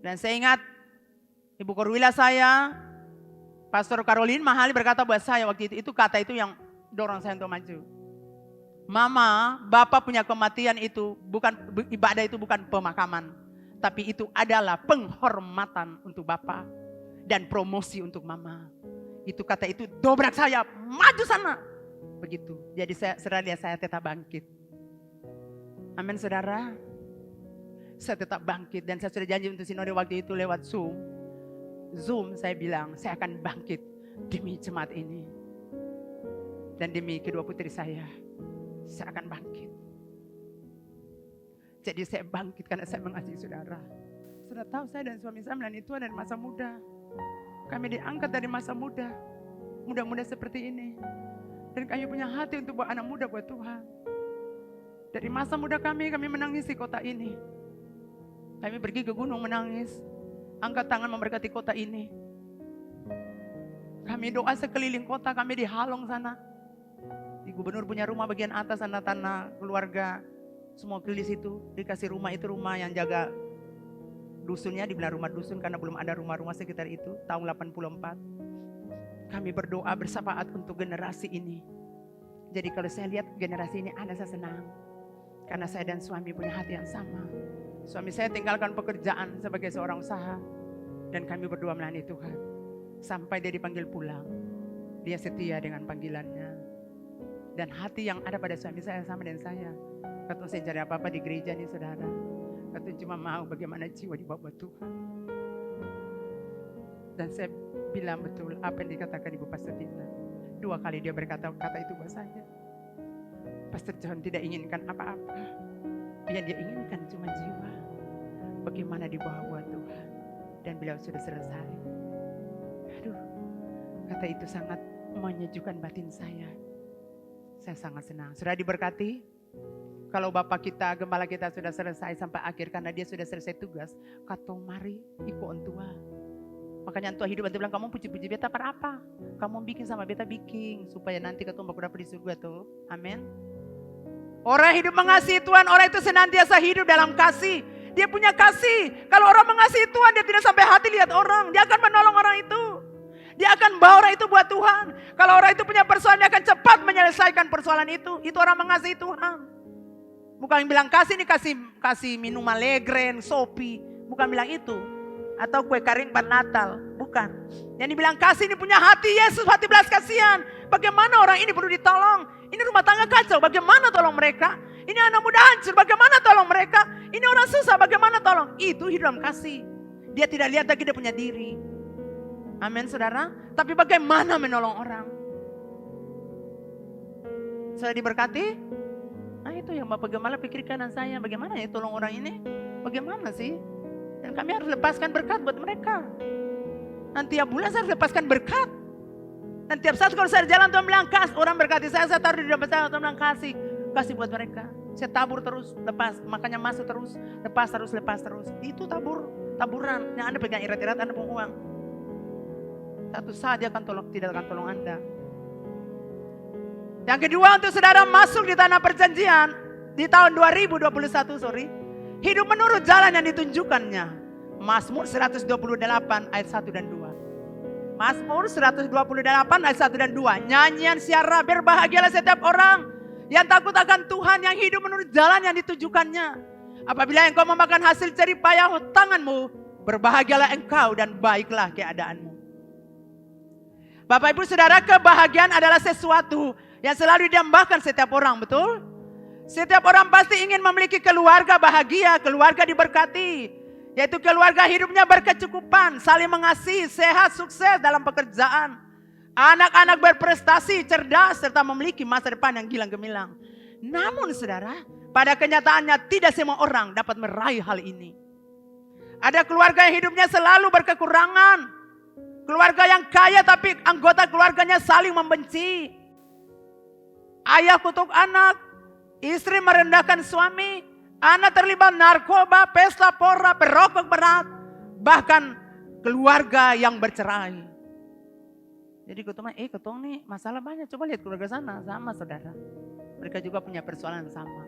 Dan saya ingat Ibu Korwila saya, Pastor Caroline Mahali berkata buat saya waktu itu kata itu yang dorong saya untuk maju. Mama, Bapak punya kematian itu bukan ibadah, itu bukan pemakaman. Tapi itu adalah penghormatan untuk Bapak dan promosi untuk Mama. Itu kata itu dobrak saya, maju sana. Begitu. Jadi saya tetap bangkit. Amin saudara. Saya tetap bangkit dan saya sudah janji untuk sinode waktu itu lewat Zoom saya bilang saya akan bangkit demi jemaat ini. Dan demi kedua putri saya akan bangkit. Jadi saya bangkit karena saya mengasihi saudara. Sudah tahu saya dan suami saya melalui Tuhan dari masa muda. Kami diangkat dari masa muda. Muda-muda seperti ini. Dan kami punya hati untuk buat anak muda buat Tuhan. Dari masa muda kami menangis di kota ini. Kami pergi ke gunung menangis. Angkat tangan memberkati kota ini. Kami doa sekeliling kota, kami di Halong sana. Di gubernur punya rumah bagian atas, tanah keluarga. Semua keliling situ, dikasih rumah, itu rumah yang jaga dusunnya, dibilang rumah dusun karena belum ada rumah-rumah sekitar itu. Tahun 84. Kami berdoa bersafaat untuk generasi ini. Jadi kalau saya lihat generasi ini, saya senang. Karena saya dan suami punya hati yang sama. Suami saya tinggalkan pekerjaan sebagai seorang usaha. Dan kami berdoa melayani Tuhan. Sampai dia dipanggil pulang. Dia setia dengan panggilannya. Dan hati yang ada pada suami saya sama dengan saya. Katanya saya cari apa-apa di gereja nih saudara. Katanya cuma mau bagaimana jiwa dibawa Tuhan. Dan saya bilang betul apa yang dikatakan Ibu Pastor Tina. 2 kali dia berkata kata itu buat saya. Pastor John tidak inginkan apa-apa. Yang dia inginkan cuma jiwa. Bagaimana dibawa Tuhan. Dan beliau sudah selesai. Aduh, kata itu sangat menyejukkan batin saya. Saya sangat senang. Sudah diberkati? Kalau Bapak kita, gembala kita sudah selesai sampai akhir karena dia sudah selesai tugas. Katong mari ikut ontua. Makanya tua hidup nanti bilang kamu puji-puji beta para apa? Kamu bikin sama beta bikin supaya nanti ketemu baku dapat di surga tuh. Amin. Orang hidup mengasihi Tuhan, orang itu senantiasa hidup dalam kasih. Dia punya kasih. Kalau orang mengasihi Tuhan, dia tidak sampai hati lihat orang. Dia akan menolong orang itu. Dia akan bawa orang itu buat Tuhan. Kalau orang itu punya persoalan, dia akan cepat menyelesaikan persoalan itu. Itu orang mengasihi Tuhan. Bukan bilang kasih ini kasih minum Allegren, Sopi. Bukan bilang itu. Atau kue kering pada Natal. Bukan. Yang dibilang kasih ini punya hati Yesus, hati belas kasihan. Bagaimana orang ini perlu ditolong. Ini rumah tangga kacau, bagaimana tolong mereka. Ini anak muda hancur, bagaimana tolong mereka. Ini orang susah, bagaimana tolong. Itu hidup dalam kasih. Dia tidak lihat lagi dia punya diri. Amin saudara. Tapi bagaimana menolong orang. Sudah diberkati? Nah itu yang Bapak Gembala pikirkan dan saya. Bagaimana ya tolong orang ini? Bagaimana sih? Dan kami harus lepaskan berkat buat mereka. Nanti tiap bulan saya harus lepaskan berkat. Dan tiap saat kalau saya jalan Tuhan bilang kasih. Orang berkati saya taruh di dalam saya Tuhan bilang kasih. Kasih buat mereka. Saya tabur terus, lepas. Makanya masuk terus, lepas terus, lepas terus. Itu taburan. Yang Anda pegang irat-irat, Anda punya uang. Satu saat dia akan tolong, tidak akan tolong Anda. Yang kedua untuk saudara masuk di tanah perjanjian. Di tahun 2021, hidup menurut jalan yang ditunjukkannya. Mazmur 128 ayat 1 dan 2. Mazmur 128 ayat 1 dan 2. Nyanyian siara, berbahagialah setiap orang yang takut akan Tuhan, yang hidup menurut jalan yang ditujukannya. Apabila engkau memakan hasil jerih payah tanganmu, berbahagialah engkau dan baiklah keadaanmu. Bapak Ibu Saudara, kebahagiaan adalah sesuatu yang selalu didambakan setiap orang, betul? Setiap orang pasti ingin memiliki keluarga bahagia, keluarga diberkati. Yaitu keluarga hidupnya berkecukupan, saling mengasihi, sehat, sukses dalam pekerjaan. Anak-anak berprestasi, cerdas, serta memiliki masa depan yang gilang gemilang. Namun saudara, pada kenyataannya tidak semua orang dapat meraih hal ini. Ada keluarga yang hidupnya selalu berkekurangan. Keluarga yang kaya tapi anggota keluarganya saling membenci. Ayah kutuk anak, istri merendahkan suami, anak terlibat narkoba, pesta pora, perokok berat, bahkan keluarga yang bercerai. Jadi ketong nih masalah banyak. Coba lihat keluarga sana, sama saudara. Mereka juga punya persoalan yang sama.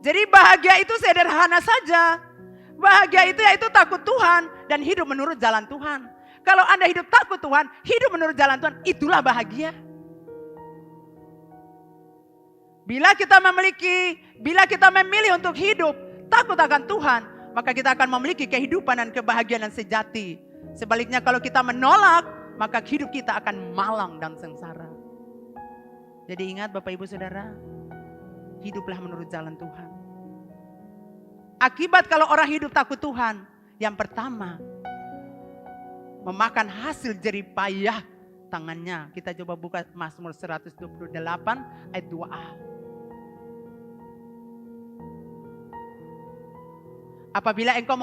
Jadi bahagia itu sederhana saja. Bahagia itu yaitu takut Tuhan dan hidup menurut jalan Tuhan. Kalau Anda hidup takut Tuhan, hidup menurut jalan Tuhan, itulah bahagia. Bila kita memilih untuk hidup takut akan Tuhan, maka kita akan memiliki kehidupan dan kebahagiaan yang sejati. Sebaliknya kalau kita menolak, maka hidup kita akan malang dan sengsara. Jadi ingat Bapak Ibu Saudara, hiduplah menurut jalan Tuhan. Akibat kalau orang hidup takut Tuhan, yang pertama, memakan hasil jerih payah tangannya. Kita coba buka Mazmur 128 ayat 2a. Apabila engkau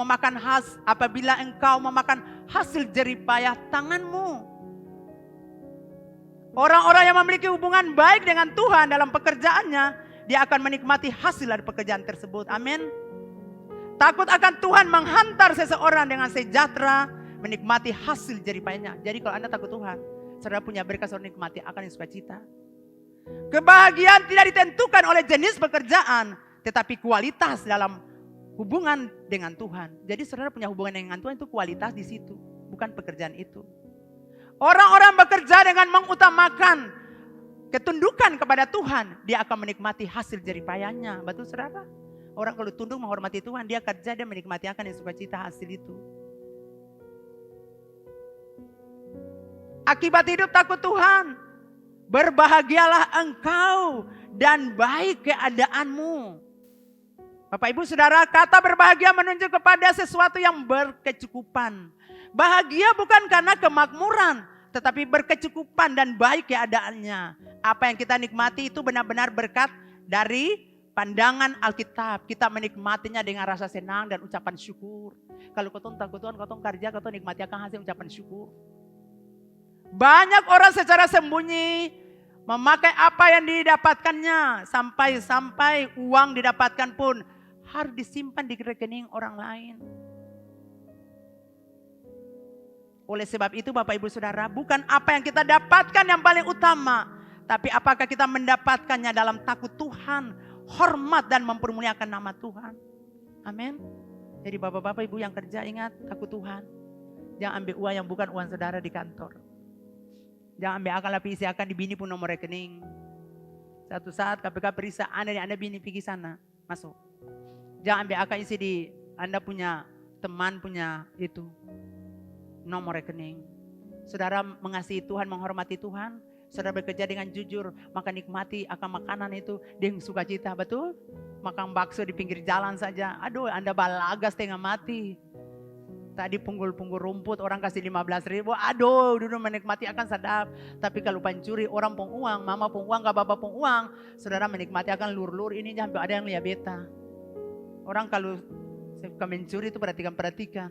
memakan hasil jerih payah tanganmu. Orang-orang yang memiliki hubungan baik dengan Tuhan dalam pekerjaannya, dia akan menikmati hasil dari pekerjaan tersebut. Amin. Takut akan Tuhan menghantar seseorang dengan sejahtera menikmati hasil jeripayanya. Jadi kalau Anda takut Tuhan, saudara punya berkat, saudara nikmati akan yang sukacita. Kebahagiaan tidak ditentukan oleh jenis pekerjaan, tetapi kualitas dalam hubungan dengan Tuhan. Jadi saudara punya hubungan dengan Tuhan itu kualitas di situ, bukan pekerjaan itu. Orang-orang bekerja dengan mengutamakan ketundukan kepada Tuhan, dia akan menikmati hasil jeripayanya. Betul saudara? Orang kalau tunduk menghormati Tuhan, dia kerja, dia menikmati akan yang sukacita hasil itu. Akibat hidup takut Tuhan, berbahagialah engkau dan baik keadaanmu. Bapak Ibu Saudara, kata berbahagia menunjuk kepada sesuatu yang berkecukupan. Bahagia bukan karena kemakmuran, tetapi berkecukupan dan baik keadaannya. Apa yang kita nikmati itu benar-benar berkat dari pandangan Alkitab. Kita menikmatinya dengan rasa senang dan ucapan syukur. Kalau kau takut Tuhan, kau kerja, kau nikmati akan hasil ucapan syukur. Banyak orang secara sembunyi memakai apa yang didapatkannya. Sampai uang didapatkan pun harus disimpan di rekening orang lain. Oleh sebab itu Bapak Ibu Saudara, bukan apa yang kita dapatkan yang paling utama, tapi apakah kita mendapatkannya dalam takut Tuhan, hormat dan mempermuliakan nama Tuhan. Amin. Jadi Bapak-bapak Ibu yang kerja, ingat takut Tuhan. Jangan ambil uang yang bukan uang saudara di kantor. Jangan ambil akal tapi isi akan di bini pun nomor rekening. Satu saat KPK periksa Anda bini pergi sana, masuk. Jangan ambil akal isi di Anda punya teman punya itu nomor rekening. Saudara mengasihi Tuhan, menghormati Tuhan, saudara bekerja dengan jujur, maka nikmati akan makanan itu dengan sukacita, betul? Makan bakso di pinggir jalan saja, aduh Anda balagas tengah mati. Tadi punggul-punggul rumput orang kasih 15.000, aduh dulu menikmati akan sadap. Tapi kalau pencuri orang pun uang, mama pun uang, gak bapak pun uang, saudara menikmati akan lur-lur ini sampai ada yang lihat beta. Orang kalau suka mencuri itu perhatikan.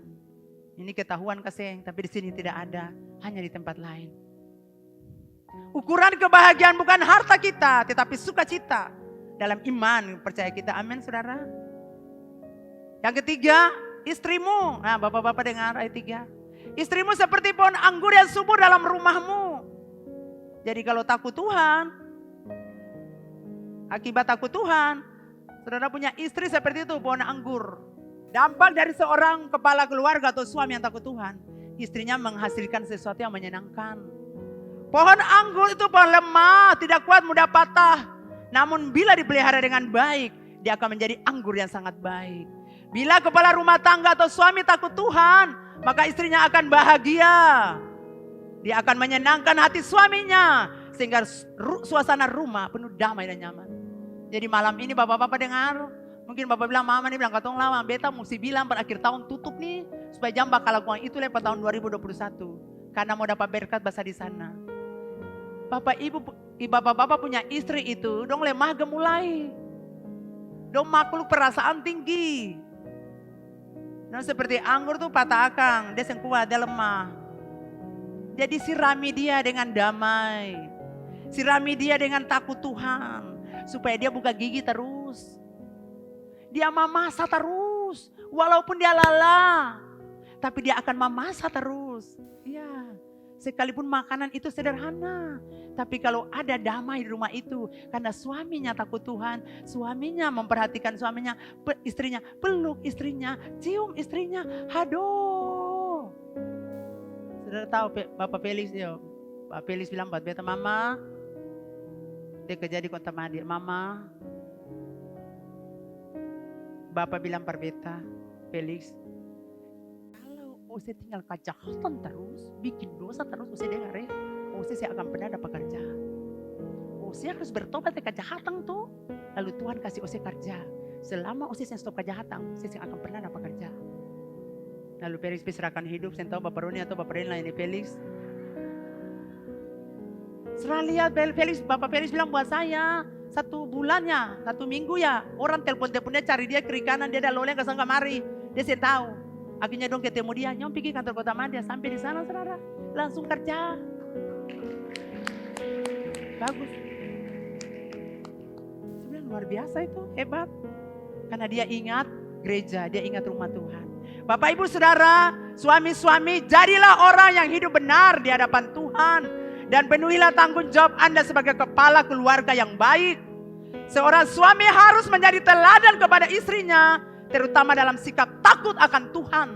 Ini ketahuan kasih, tapi di sini tidak ada, hanya di tempat lain. Ukuran kebahagiaan bukan harta kita, tetapi sukacita dalam iman percaya kita. Amin saudara. Yang ketiga, istrimu. Nah bapak-bapak dengar ayat 3. Istrimu seperti pohon anggur yang subur dalam rumahmu. Jadi kalau takut Tuhan, akibat takut Tuhan, saudara punya istri seperti itu, pohon anggur. Dampak dari seorang kepala keluarga atau suami yang takut Tuhan, istrinya menghasilkan sesuatu yang menyenangkan. Pohon anggur itu pohon lemah, tidak kuat, mudah patah. Namun bila dipelihara dengan baik, dia akan menjadi anggur yang sangat baik. Bila kepala rumah tangga atau suami takut Tuhan, maka istrinya akan bahagia. Dia akan menyenangkan hati suaminya, sehingga suasana rumah penuh damai dan nyaman. Jadi malam ini bapak-bapak dengar, mungkin bapak bilang, mama nih bilang, katong lama, beta mesti bilang berakhir tahun tutup nih, supaya jam bakal lakukan itu lepas tahun 2021. Karena mau dapat berkat bahasa di sana. Bapak-bapak punya istri itu, dong lemah gemulai. Dong makhluk perasaan tinggi. Dong seperti anggur tuh patah akang, dia sengkuat, dia lemah. Jadi sirami dia dengan damai. Sirami dia dengan takut Tuhan. Supaya dia buka gigi terus. Dia memasak terus, walaupun dia lelah, tapi dia akan memasak terus. Ya, sekalipun makanan itu sederhana, tapi kalau ada damai di rumah itu, karena suaminya takut Tuhan, suaminya memperhatikan suaminya, istrinya peluk istrinya, cium istrinya, aduh. Saudara tahu Bapak Felix ya, Pak Felix bilang buat beta, mama, dia kerja di Kota Madir, mama. Bapak bilang per beta, Felix, kalau Ose tinggal kejahatan terus, bikin dosa terus, Ose dengar ya, Ose saya akan pernah dapat kerja. Ose harus bertobat dari kejahatan tuh, lalu Tuhan kasih Ose kerja. Selama Ose saya stop kejahatan, Ose akan pernah dapat kerja. Lalu Felix serahkan hidup, saya tahu Bapak Roni atau Bapak Reni ini Felix. Setelah lihat Felix, Bapak Felix bilang buat saya, 1 bulannya, 1 minggu ya, orang telepon-teleponnya cari dia kiri kanan, dia ada loleng ke sana kemari. Dia saya tahu. Akhirnya dong ketemu dia, nyom pergi kantor Kota Madia, sampai di sana saudara, langsung kerja. Bagus. Sebenarnya luar biasa itu, hebat. Karena dia ingat gereja, dia ingat rumah Tuhan. Bapak ibu saudara, suami-suami, jadilah orang yang hidup benar di hadapan Tuhan. Dan penuhilah tanggung jawab Anda sebagai kepala keluarga yang baik. Seorang suami harus menjadi teladan kepada istrinya, terutama dalam sikap takut akan Tuhan.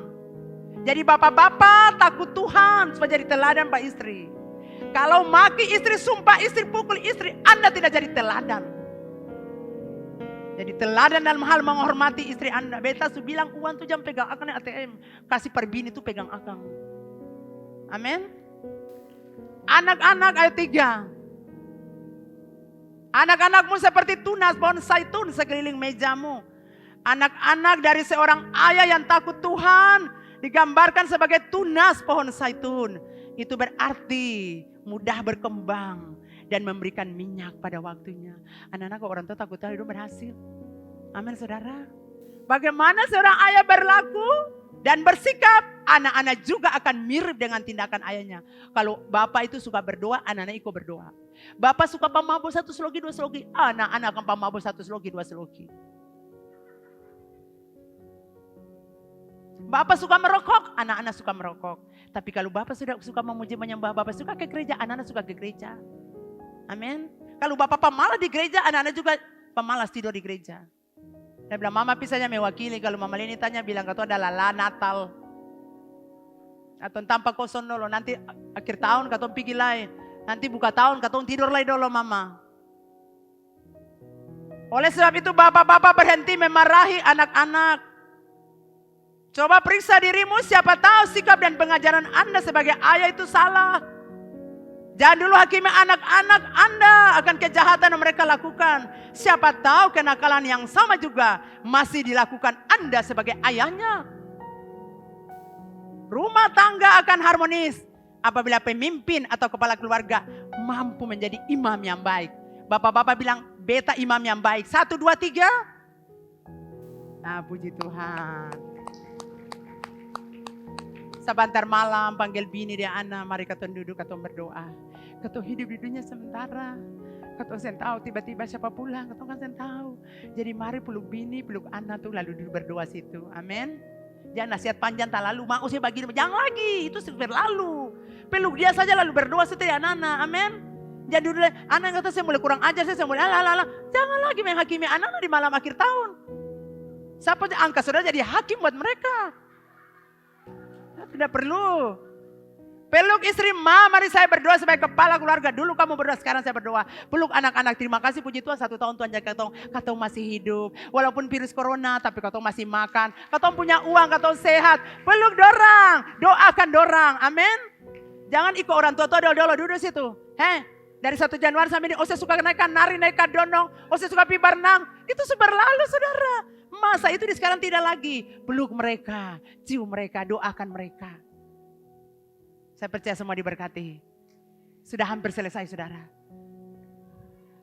Jadi bapak-bapak takut Tuhan supaya jadi teladan Pak istri. Kalau maki istri, sumpah istri, pukul istri, Anda tidak jadi teladan. Jadi teladan dalam hal menghormati istri Anda. Beta su bilang uang tuh jangan pegang akang ATM. Kasih per bini tuh pegang akang. Amin. Anak-anak ayat 3. Anak-anakmu seperti tunas pohon zaitun sekeliling mejamu. Anak-anak dari seorang ayah yang takut Tuhan digambarkan sebagai tunas pohon zaitun. Itu berarti mudah berkembang dan memberikan minyak pada waktunya. Anak-anak orang tua takut Tuhan hidup berhasil. Amin saudara. Bagaimana seorang ayah berlaku dan bersikap, anak-anak juga akan mirip dengan tindakan ayahnya. Kalau bapak itu suka berdoa, anak-anak ikut berdoa. Bapak suka pemabuk 1 slogi 2 slogi, anak-anak akan pemabuk 1 slogi 2 slogi. Bapak suka merokok, anak-anak suka merokok. Tapi kalau bapak sudah suka memuji menyembah, bapak suka ke gereja, anak-anak suka ke gereja. Amin. Kalau bapak pemalas di gereja, anak-anak juga pemalas tidur di gereja. Dia bilang, mama pisahnya mewakili. Kalau mama Leni tanya, bilang kata ada lala Natal. Atau tanpa kosong dulu. Nanti akhir tahun kata pergi lain. Nanti buka tahun kata tidur lagi dulu mama. Oleh sebab itu bapak-bapak berhenti memarahi anak-anak. Coba periksa dirimu, siapa tahu sikap dan pengajaran Anda sebagai ayah itu salah. Jangan dulu hakimi anak-anak Anda akan kejahatan yang mereka lakukan. Siapa tahu kenakalan yang sama juga masih dilakukan Anda sebagai ayahnya. Rumah tangga akan harmonis apabila pemimpin atau kepala keluarga mampu menjadi imam yang baik. Bapak-bapak bilang, beta imam yang baik. 1, 2, 3. Nah, puji Tuhan. Sebentar malam panggil bini dia anak, mari kata duduk, kata berdoa. Kata hidup di dunia sementara. Kata saya tahu tiba-tiba siapa pulang, kata kan saya tahu. Jadi mari peluk bini, peluk anak tuh lalu duduk berdoa situ. Amin. Jangan nasihat panjang tak lalu, mau saya bagi, jangan lagi, itu berlalu. Peluk dia saja lalu berdoa situ ya anak-anak. Amin. Jadi dulu anak kata saya mulai kurang ajar, saya mulai ala. Jangan lagi menghakimi anak-anak di malam akhir tahun. Siapa angka saudara jadi hakim buat mereka. Tidak perlu. Peluk istri, mari saya berdoa sebagai kepala keluarga. Dulu kamu berdoa, sekarang saya berdoa. Peluk anak-anak, terima kasih puji Tuhan 1 tahun Tuhan jaga katong masih hidup. Walaupun virus corona, tapi katong masih makan. Katong punya uang, katong sehat. Peluk dorang, doakan dorang. Amin. Jangan ikut orang tua dulu duduk situ. Dari 1 Januari sampai ini, saya suka naikkan nari, naikkan donong. Saya suka pi berenang. Itu berlalu saudara. Masa itu di sekarang tidak lagi. Peluk mereka, cium mereka, doakan mereka. Saya percaya semua diberkati. Sudah hampir selesai saudara.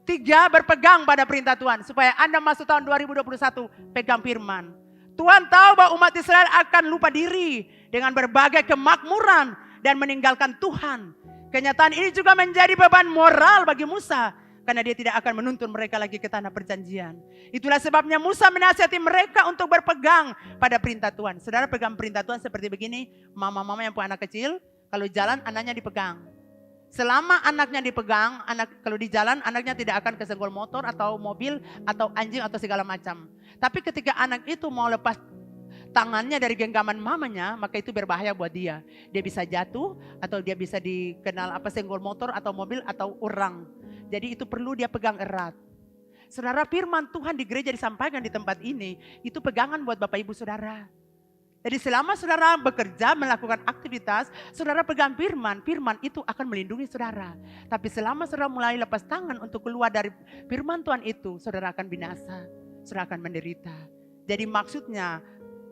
3, berpegang pada perintah Tuhan. Supaya Anda masuk tahun 2021, pegang firman. Tuhan tahu bahwa umat Israel akan lupa diri dengan berbagai kemakmuran dan meninggalkan Tuhan. Kenyataan ini juga menjadi beban moral bagi Musa. Karena dia tidak akan menuntun mereka lagi ke tanah perjanjian. Itulah sebabnya Musa menasihati mereka untuk berpegang pada perintah Tuhan. Saudara pegang perintah Tuhan seperti begini. Mama-mama yang punya anak kecil, kalau jalan anaknya dipegang. Selama anaknya dipegang, kalau di jalan anaknya tidak akan kesenggol motor atau mobil atau anjing atau segala macam. Tapi ketika anak itu mau lepas tangannya dari genggaman mamanya, maka itu berbahaya buat dia. Dia bisa jatuh atau dia bisa dikenal senggol motor atau mobil atau orang. Jadi itu perlu dia pegang erat. Saudara, firman Tuhan di gereja disampaikan di tempat ini, itu pegangan buat Bapak Ibu Saudara. Jadi selama saudara bekerja, melakukan aktivitas, saudara pegang firman, firman itu akan melindungi saudara. Tapi selama saudara mulai lepas tangan untuk keluar dari firman Tuhan itu, saudara akan binasa, saudara akan menderita. Jadi maksudnya,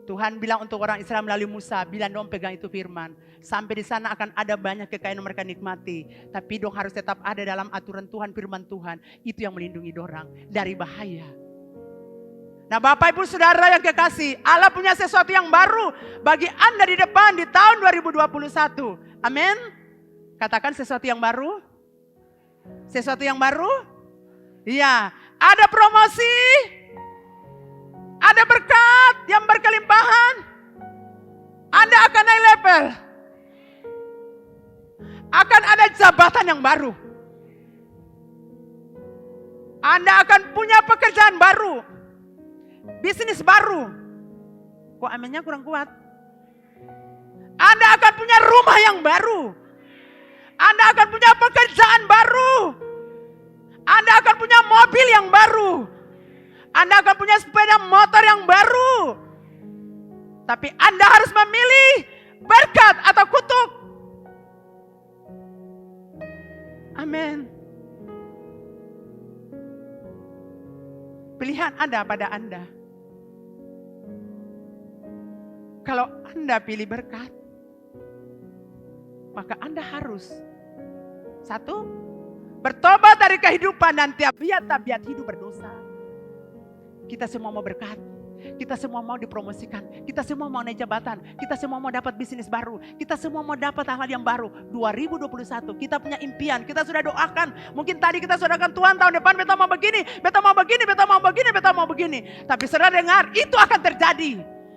Tuhan bilang untuk orang Israel melalui Musa, bila dong pegang itu firman. Sampai di sana akan ada banyak kekayaan yang mereka nikmati. Tapi dong harus tetap ada dalam aturan Tuhan, firman Tuhan. Itu yang melindungi dorang dari bahaya. Nah Bapak Ibu Saudara yang kekasih, Allah punya sesuatu yang baru bagi Anda di depan di tahun 2021. Amin. Katakan sesuatu yang baru. Sesuatu yang baru. Iya, ada promosi. Ada berkat yang berkelimpahan. Anda akan naik level. Akan ada jabatan yang baru. Anda akan punya pekerjaan baru. Bisnis baru. Kok aminnya kurang kuat? Anda akan punya rumah yang baru. Anda akan punya pekerjaan baru. Anda akan punya mobil yang baru. Anda akan punya sepeda motor yang baru. Tapi Anda harus memilih berkat atau kutuk. Amin. Pilihan ada pada Anda. Kalau Anda pilih berkat, maka Anda harus satu, bertobat dari kehidupan dan tabiat hidup berdosa. Kita semua mau berkat. Kita semua mau dipromosikan. Kita semua mau naik jabatan. Kita semua mau dapat bisnis baru. Kita semua mau dapat hal-hal yang baru. 2021 kita punya impian. Kita sudah doakan. Mungkin tadi kita sudah doakan Tuhan tahun depan beta mau begini. Beta mau begini. Beta mau begini. Beta mau begini. Tapi saudara dengar, itu akan terjadi.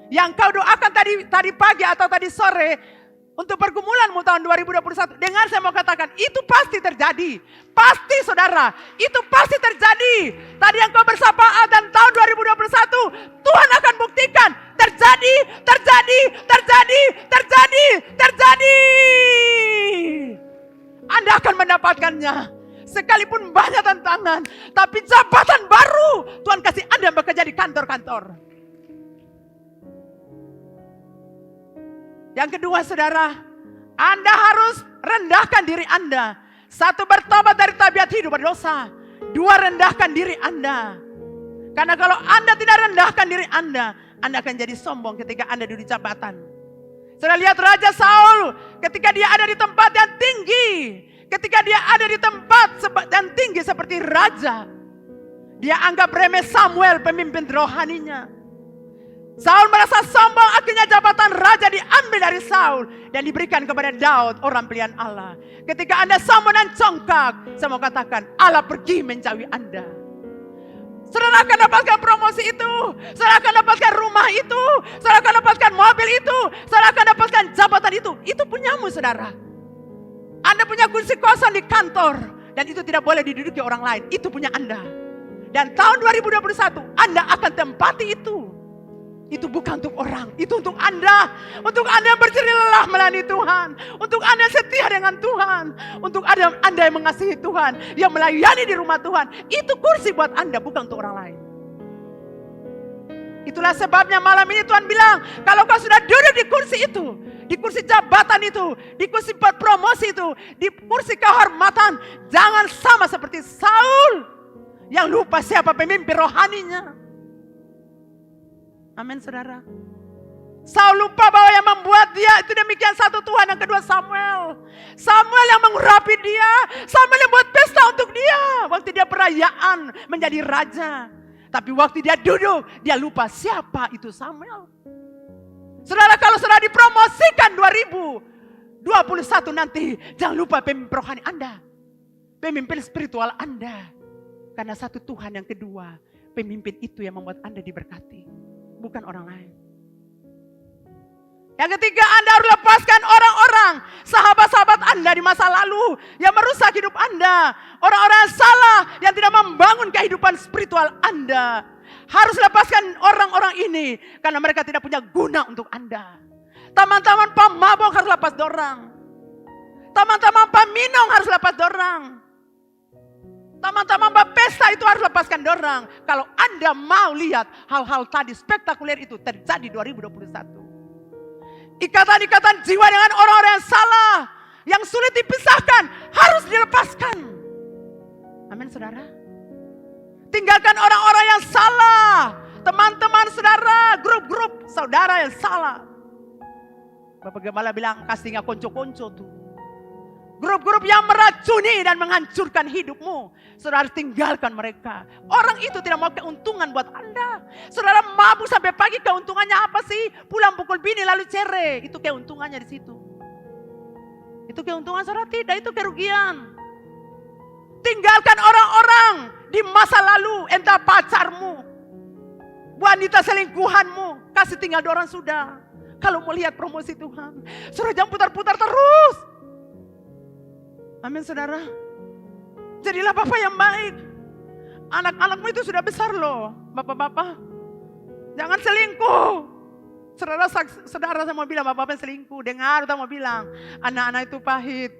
Yang kau doakan tadi pagi atau tadi sore untuk pergumulanmu tahun 2021. Dengar, saya mau katakan, itu pasti terjadi. Pasti saudara, itu pasti terjadi. Tadi yang kau bersama dan tahun 2021, Tuhan akan buktikan. Terjadi, terjadi, terjadi, terjadi, terjadi. Anda akan mendapatkannya. Sekalipun banyak tantangan, tapi jabatan baru Tuhan kasih Anda bekerja di kantor-kantor. Yang kedua saudara, Anda harus rendahkan diri Anda. Satu, bertobat dari tabiat hidup berdosa. Dua, rendahkan diri Anda. Karena kalau Anda tidak rendahkan diri Anda akan jadi sombong ketika Anda duduk di jabatan. Saudara lihat Raja Saul ketika dia ada di tempat yang tinggi. Ketika dia ada di tempat yang tinggi seperti raja, dia anggap remeh Samuel, pemimpin rohaninya. Saul merasa sombong, akhirnya jabatan raja diambil dari Saul dan diberikan kepada Daud, orang pilihan Allah. Ketika Anda sombong dan congkak, saya mau katakan, Allah pergi menjauhi Anda. Saudara akan dapatkan promosi itu, saudara akan dapatkan rumah itu, saudara akan dapatkan mobil itu, saudara akan dapatkan jabatan itu punyamu saudara. Anda punya kursi kosong di kantor dan itu tidak boleh diduduki orang lain, itu punya Anda. Dan tahun 2021 Anda akan tempati itu. Itu bukan untuk orang, itu untuk Anda. Untuk Anda yang berjerih lelah melayani Tuhan. Untuk Anda yang setia dengan Tuhan. Untuk Anda yang mengasihi Tuhan, yang melayani di rumah Tuhan. Itu kursi buat Anda, bukan untuk orang lain. Itulah sebabnya malam ini Tuhan bilang, kalau kau sudah duduk di kursi itu, di kursi jabatan itu, di kursi promosi itu, di kursi kehormatan, jangan sama seperti Saul yang lupa siapa pemimpin rohaninya. Amin saudara. Saul lupa bahwa yang membuat dia itu demikian satu Tuhan. Yang kedua Samuel. Samuel yang mengurapi dia. Samuel yang buat pesta untuk dia. Waktu dia perayaan menjadi raja. Tapi waktu dia duduk, dia lupa siapa itu Samuel. Saudara, kalau saudara dipromosikan 2021 nanti, jangan lupa pemimpin rohani Anda. Pemimpin spiritual Anda. Karena satu Tuhan. Yang kedua, pemimpin itu yang membuat Anda diberkati. Bukan orang lain. Yang ketiga, Anda harus lepaskan orang-orang, sahabat-sahabat Anda di masa lalu yang merusak hidup Anda. Orang-orang yang salah, yang tidak membangun kehidupan spiritual Anda. Harus lepaskan orang-orang ini karena mereka tidak punya guna untuk Anda. Teman-teman pemabok harus lepas dorang. Teman-teman peminum harus lepas dorang. Teman-teman pesta itu harus lepaskan dorang. Kalau Anda mau lihat hal-hal tadi spektakuler itu terjadi 2021. Ikatan-ikatan jiwa dengan orang-orang yang salah, yang sulit dipisahkan, harus dilepaskan. Amin saudara. Tinggalkan orang-orang yang salah. Teman-teman saudara, grup-grup saudara yang salah. Bapak Gembala bilang, kasih nggak konco-konco tuh. Grup-grup yang meracuni dan menghancurkan hidupmu. Saudara tinggalkan mereka. Orang itu tidak mau keuntungan buat Anda. Saudara mabuk sampai pagi, keuntungannya apa sih? Pulang pukul bini lalu cerai. Itu keuntungannya di situ. Itu keuntungan saudara, tidak, itu kerugian. Tinggalkan orang-orang di masa lalu, entah pacarmu. wanita selingkuhanmu, kasih tinggal dorang sudah. Kalau mau lihat promosi Tuhan, saudara jangan putar-putar terus. Amin saudara. Jadilah bapak yang baik. Anak-anakmu itu sudah besar loh, bapak-bapak. Jangan selingkuh. Saudara saya mau bilang bapak-bapak selingkuh. Dengar, saya mau bilang anak-anak itu pahit.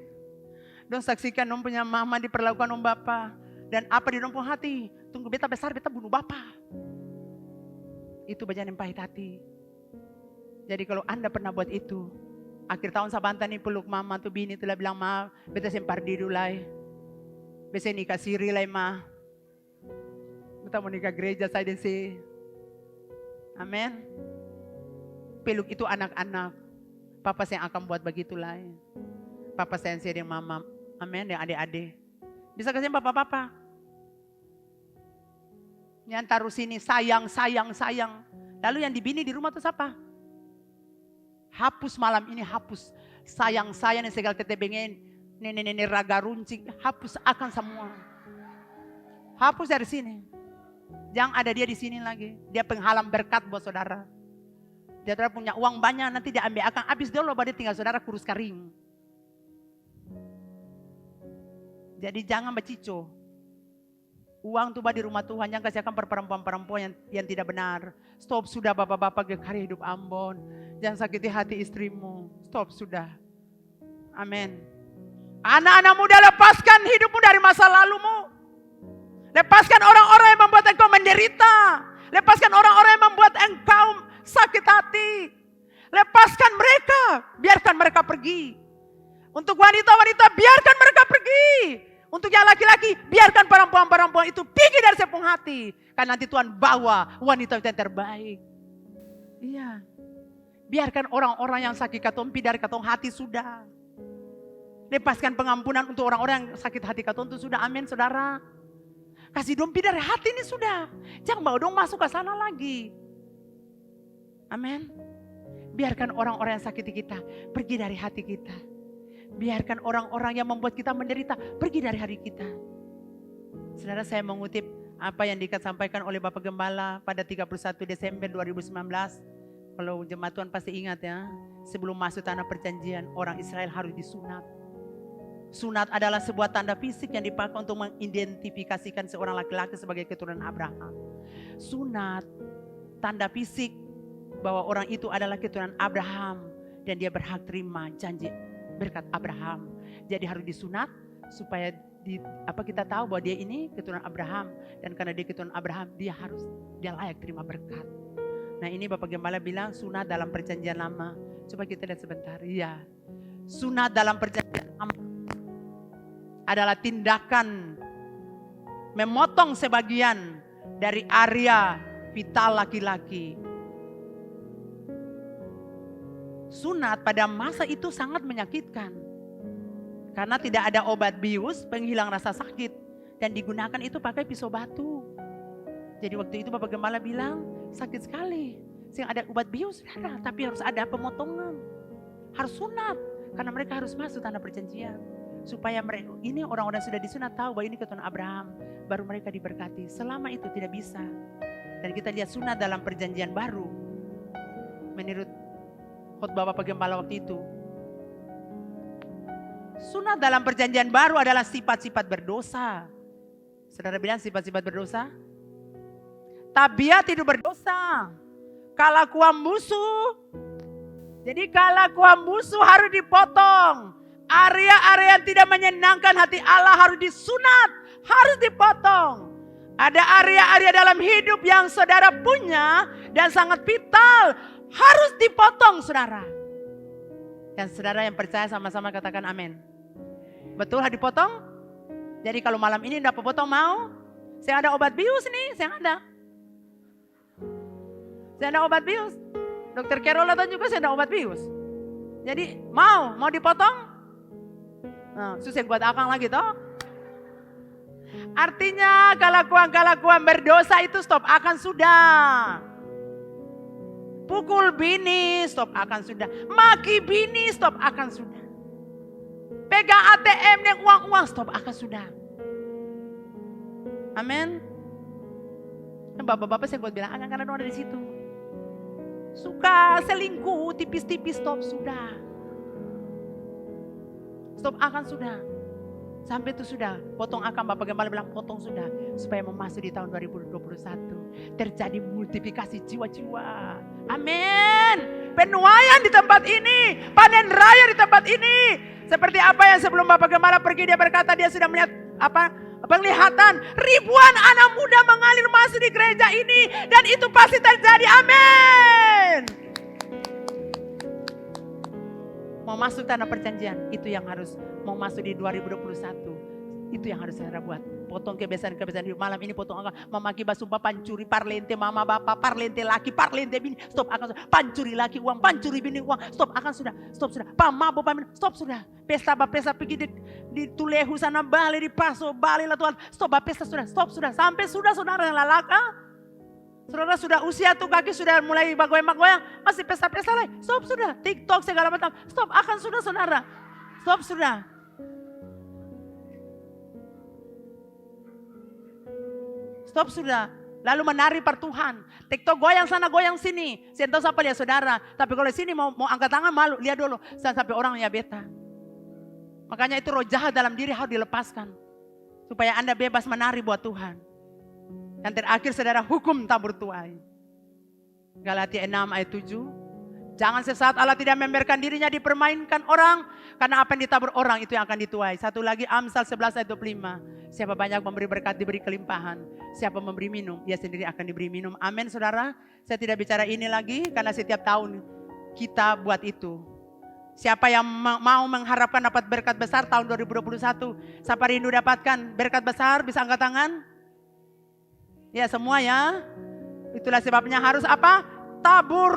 Dong saksikan dong punya mama diperlakukan dong bapak. Dan apa di dong hati? Tunggu beta besar, beta bunuh bapak. Itu bagian yang pahit hati. Jadi kalau Anda pernah buat itu, akhir tahun Sabanta nih peluk mama tuh bini telah bilang maaf, beta sempar di dulai. Beta nikah siri lah ma. Beta mau nikah gereja saya sih. Amin. Peluk itu anak-anak. Papa saya akan buat begitulah. Papa saya yang mama. Amin, yang adik-adik. Bisa kasih papa-papa. Yang taruh sini sayang. Lalu yang dibini di rumah itu siapa? Hapus malam ini, hapus. Sayang yang segala ketebengen. Nenek-nenek raga runcing. Hapus akan semua. Hapus dari sini. Jangan ada dia di sini lagi. Dia penghalang berkat buat saudara. Dia punya uang banyak, nanti dia ambil akan habis dulu, baru tinggal saudara kurus kering. Jadi jangan bercico. Uang tuh di rumah Tuhan, jangan kasih akan perempuan-perempuan yang tidak benar. Stop sudah bapak-bapak hari hidup Ambon. Jangan sakiti hati istrimu. Stop sudah. Amin. Anak-anak muda, lepaskan hidupmu dari masa lalumu. Lepaskan orang-orang yang membuat engkau menderita. Lepaskan orang-orang yang membuat engkau sakit hati. Lepaskan mereka. Biarkan mereka pergi. Untuk wanita-wanita, biarkan mereka pergi. Untuk yang laki-laki, biarkan perempuan-perempuan itu pergi dari sepung hati. Karena nanti Tuhan bawa wanita yang terbaik. Iya. Biarkan orang-orang yang sakit katompi dari katong hati sudah. Lepaskan pengampunan untuk orang-orang yang sakit hati katong itu sudah. Amin saudara. Kasih dompi dari hati ini sudah. Jangan bawa dong masuk ke sana lagi. Amin. Biarkan orang-orang yang sakiti kita pergi dari hati kita. Biarkan orang-orang yang membuat kita menderita pergi dari hari kita. Saudara, saya mengutip apa yang disampaikan oleh Bapak Gembala pada 31 Desember 2019. Kalau jemaat Tuhan pasti ingat ya. Sebelum masuk tanah perjanjian, orang Israel harus disunat. Sunat adalah sebuah tanda fisik yang dipakai untuk mengidentifikasikan seorang laki-laki sebagai keturunan Abraham. Sunat, tanda fisik bahwa orang itu adalah keturunan Abraham. Dan dia berhak terima janji berkat Abraham. Jadi harus disunat supaya kita tahu bahwa dia ini keturunan Abraham. Dan karena dia keturunan Abraham, dia layak terima berkat. Nah ini Bapak Gembala bilang sunat dalam perjanjian lama. Coba kita lihat sebentar. Iya. Sunat dalam perjanjian lama adalah tindakan memotong sebagian dari area vital laki-laki. Sunat pada masa itu sangat menyakitkan. Karena tidak ada obat bius penghilang rasa sakit. Dan digunakan itu pakai pisau batu. Jadi waktu itu Bapak Gembala bilang sakit sekali. Sehingga ada obat bius, tapi harus ada pemotongan. Harus sunat. Karena mereka harus masuk tanah perjanjian. Supaya mereka, ini orang-orang sudah disunat tahu bahwa ini keturunan Abraham. Baru mereka diberkati. Selama itu tidak bisa. Dan kita lihat sunat dalam perjanjian baru. Menurut khotbah Bapak Gembala waktu itu. Sunat dalam perjanjian baru adalah sifat-sifat berdosa. Saudara bilang sifat-sifat berdosa? Tabiat hidup berdosa. Kelakuan musuh. Jadi kelakuan musuh harus dipotong. Area-area yang tidak menyenangkan hati Allah harus disunat. Harus dipotong. Ada area-area dalam hidup yang saudara punya dan sangat vital. Harus dipotong saudara. Dan saudara yang percaya sama-sama katakan amin. Betul harus dipotong? Jadi kalau malam ini tidak potong mau? Saya ada obat bius nih, saya ada. Saya ada obat bius. Dokter Carol datang juga saya ada obat bius. Jadi mau dipotong? Nah, susah buat akang lagi toh. Artinya kelakuan-kelakuan berdosa itu stop akan sudah. Pukul bini, stop akan sudah. Maki bini, stop akan sudah. Pegang ATM dan uang-uang, stop akan sudah. Amin. Dan bapak-bapak saya buat bilang, karena dong ada di situ. Suka selingkuh, tipis-tipis, stop sudah. Stop akan sudah. Sampai itu sudah, potong akan Bapak Gembala bilang potong sudah. Supaya memasuki tahun 2021. Terjadi multiplikasi jiwa-jiwa. Amin. Penuaian di tempat ini. Panen raya di tempat ini. Seperti apa yang sebelum Bapak Gembala pergi, dia berkata dia sudah melihat penglihatan. Ribuan anak muda mengalir masuk di gereja ini. Dan itu pasti terjadi. Amin. Mau masuk tanah perjanjian, itu yang harus mau masuk di 2021. Itu yang harus saya buat. Potong kebiasaan-kebiasaan hidup. Malam ini potong akan memaki basumpah pancuri parlente mama bapak, parlente laki, parlente bini. Stop akan sudah. Pancuri laki uang, pancuri bini uang. Stop akan sudah. Stop sudah. Pamabo pamin. Stop sudah. Pesta bapesta pergi di Tulehu sana, Bali di Paso, Bali lah Tuhan. Stop bapesta sudah. Stop sudah. Sampai sudah saudara yang lalaka. Saudara sudah usia tuh kaki sudah mulai goyang-goyang. Masih pesta-pesta lagi. Stop sudah. TikTok segala macam. Stop akan sudah saudara. Stop sudah. Stop sudah. Lalu menari per Tuhan. TikTok goyang sana goyang sini. Saya tahu siapa lihat saudara. Tapi kalau sini mau angkat tangan malu. Lihat dulu. Sampai orang ya beta. Makanya itu roh jahat dalam diri harus dilepaskan. Supaya Anda bebas menari buat Tuhan. Yang terakhir saudara, hukum tabur tuai. Galatia 6 ayat 7. Jangan sesaat Allah tidak membiarkan dirinya dipermainkan orang. Karena apa yang ditabur orang itu yang akan dituai. Satu lagi Amsal 11 ayat 25. Siapa banyak memberi berkat diberi kelimpahan. Siapa memberi minum, dia sendiri akan diberi minum. Amin saudara. Saya tidak bicara ini lagi karena setiap tahun kita buat itu. Siapa yang mau mengharapkan dapat berkat besar tahun 2021. Siapa rindu dapatkan berkat besar, bisa angkat tangan. Ya semua ya. Itulah sebabnya harus apa? Tabur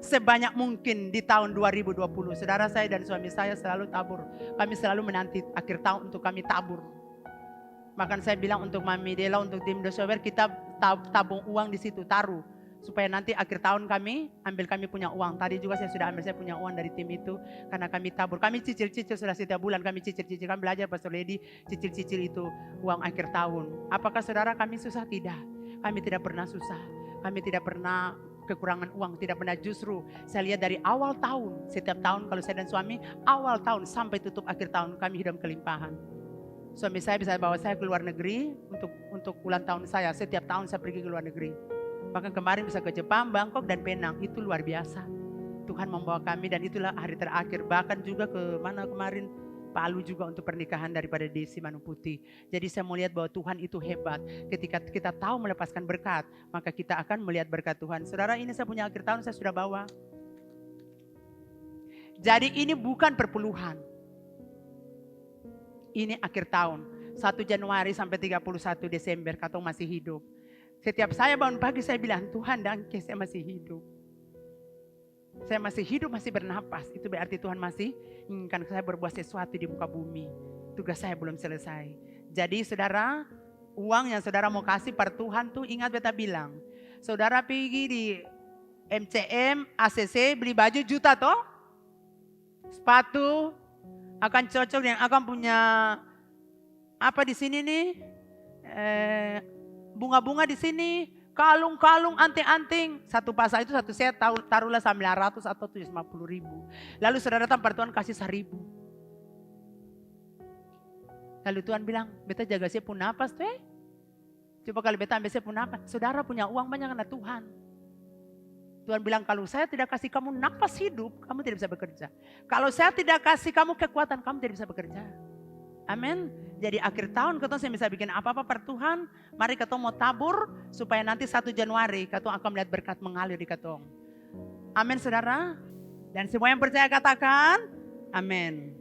sebanyak mungkin di tahun 2020. Saudara saya dan suami saya selalu tabur. Kami selalu menanti akhir tahun untuk kami tabur. Bahkan saya bilang untuk Mami Dela, untuk tim Dosover, kita tabung uang di situ, taruh. Supaya nanti akhir tahun kami punya uang. Tadi juga saya sudah ambil, saya punya uang dari tim itu. Karena kami tabur, kami cicil-cicil sudah setiap bulan. Kami cicil-cicil, kami belajar Pastor Lady, cicil-cicil itu uang akhir tahun. Apakah saudara kami susah? Tidak. Kami tidak pernah susah. Kami tidak pernah kekurangan uang. Tidak pernah, justru saya lihat dari awal tahun. Setiap tahun kalau saya dan suami, awal tahun sampai tutup akhir tahun kami hidup kelimpahan. Suami saya bisa bawa saya ke luar negeri untuk ulang tahun saya. Setiap tahun saya pergi ke luar negeri. Bahkan kemarin bisa ke Jepang, Bangkok dan Penang. Itu luar biasa. Tuhan membawa kami dan itulah hari terakhir. Bahkan juga ke mana kemarin, Palu juga untuk pernikahan daripada Desi Manu Putih. Jadi saya mau lihat bahwa Tuhan itu hebat. Ketika kita tahu melepaskan berkat, maka kita akan melihat berkat Tuhan. Saudara, ini saya punya akhir tahun saya sudah bawa. Jadi ini bukan perpuluhan. Ini akhir tahun. 1 Januari sampai 31 Desember katong masih hidup. Setiap saya bangun pagi saya bilang, Tuhan dangke saya masih hidup. Saya masih hidup, masih bernapas. Itu berarti Tuhan masih inginkan saya berbuat sesuatu di muka bumi. Tugas saya belum selesai. Jadi saudara, uang yang saudara mau kasih per Tuhan tuh ingat beta bilang. Saudara pergi di MCM, ACC beli baju juta toh. Sepatu akan cocok yang akan punya apa di sini nih. Bunga-bunga di sini, kalung-kalung, anting-anting. Satu pasang itu satu set taruhlah 900 atau 750 ribu. Lalu saudara tampar Tuhan kasih 1000. Lalu Tuhan bilang, beta jaga saya pun napas tuh. Coba kalau beta ambil saya pun napas. Saudara punya uang banyak karena Tuhan. Tuhan bilang kalau saya tidak kasih kamu napas hidup, kamu tidak bisa bekerja. Kalau saya tidak kasih kamu kekuatan, kamu tidak bisa bekerja. Amin. Jadi akhir tahun kita bisa bikin apa-apa per Tuhan. Mari kita mau tabur supaya nanti 1 Januari kita akan melihat berkat mengalir di katong. Amin saudara. Dan semua yang percaya katakan amin.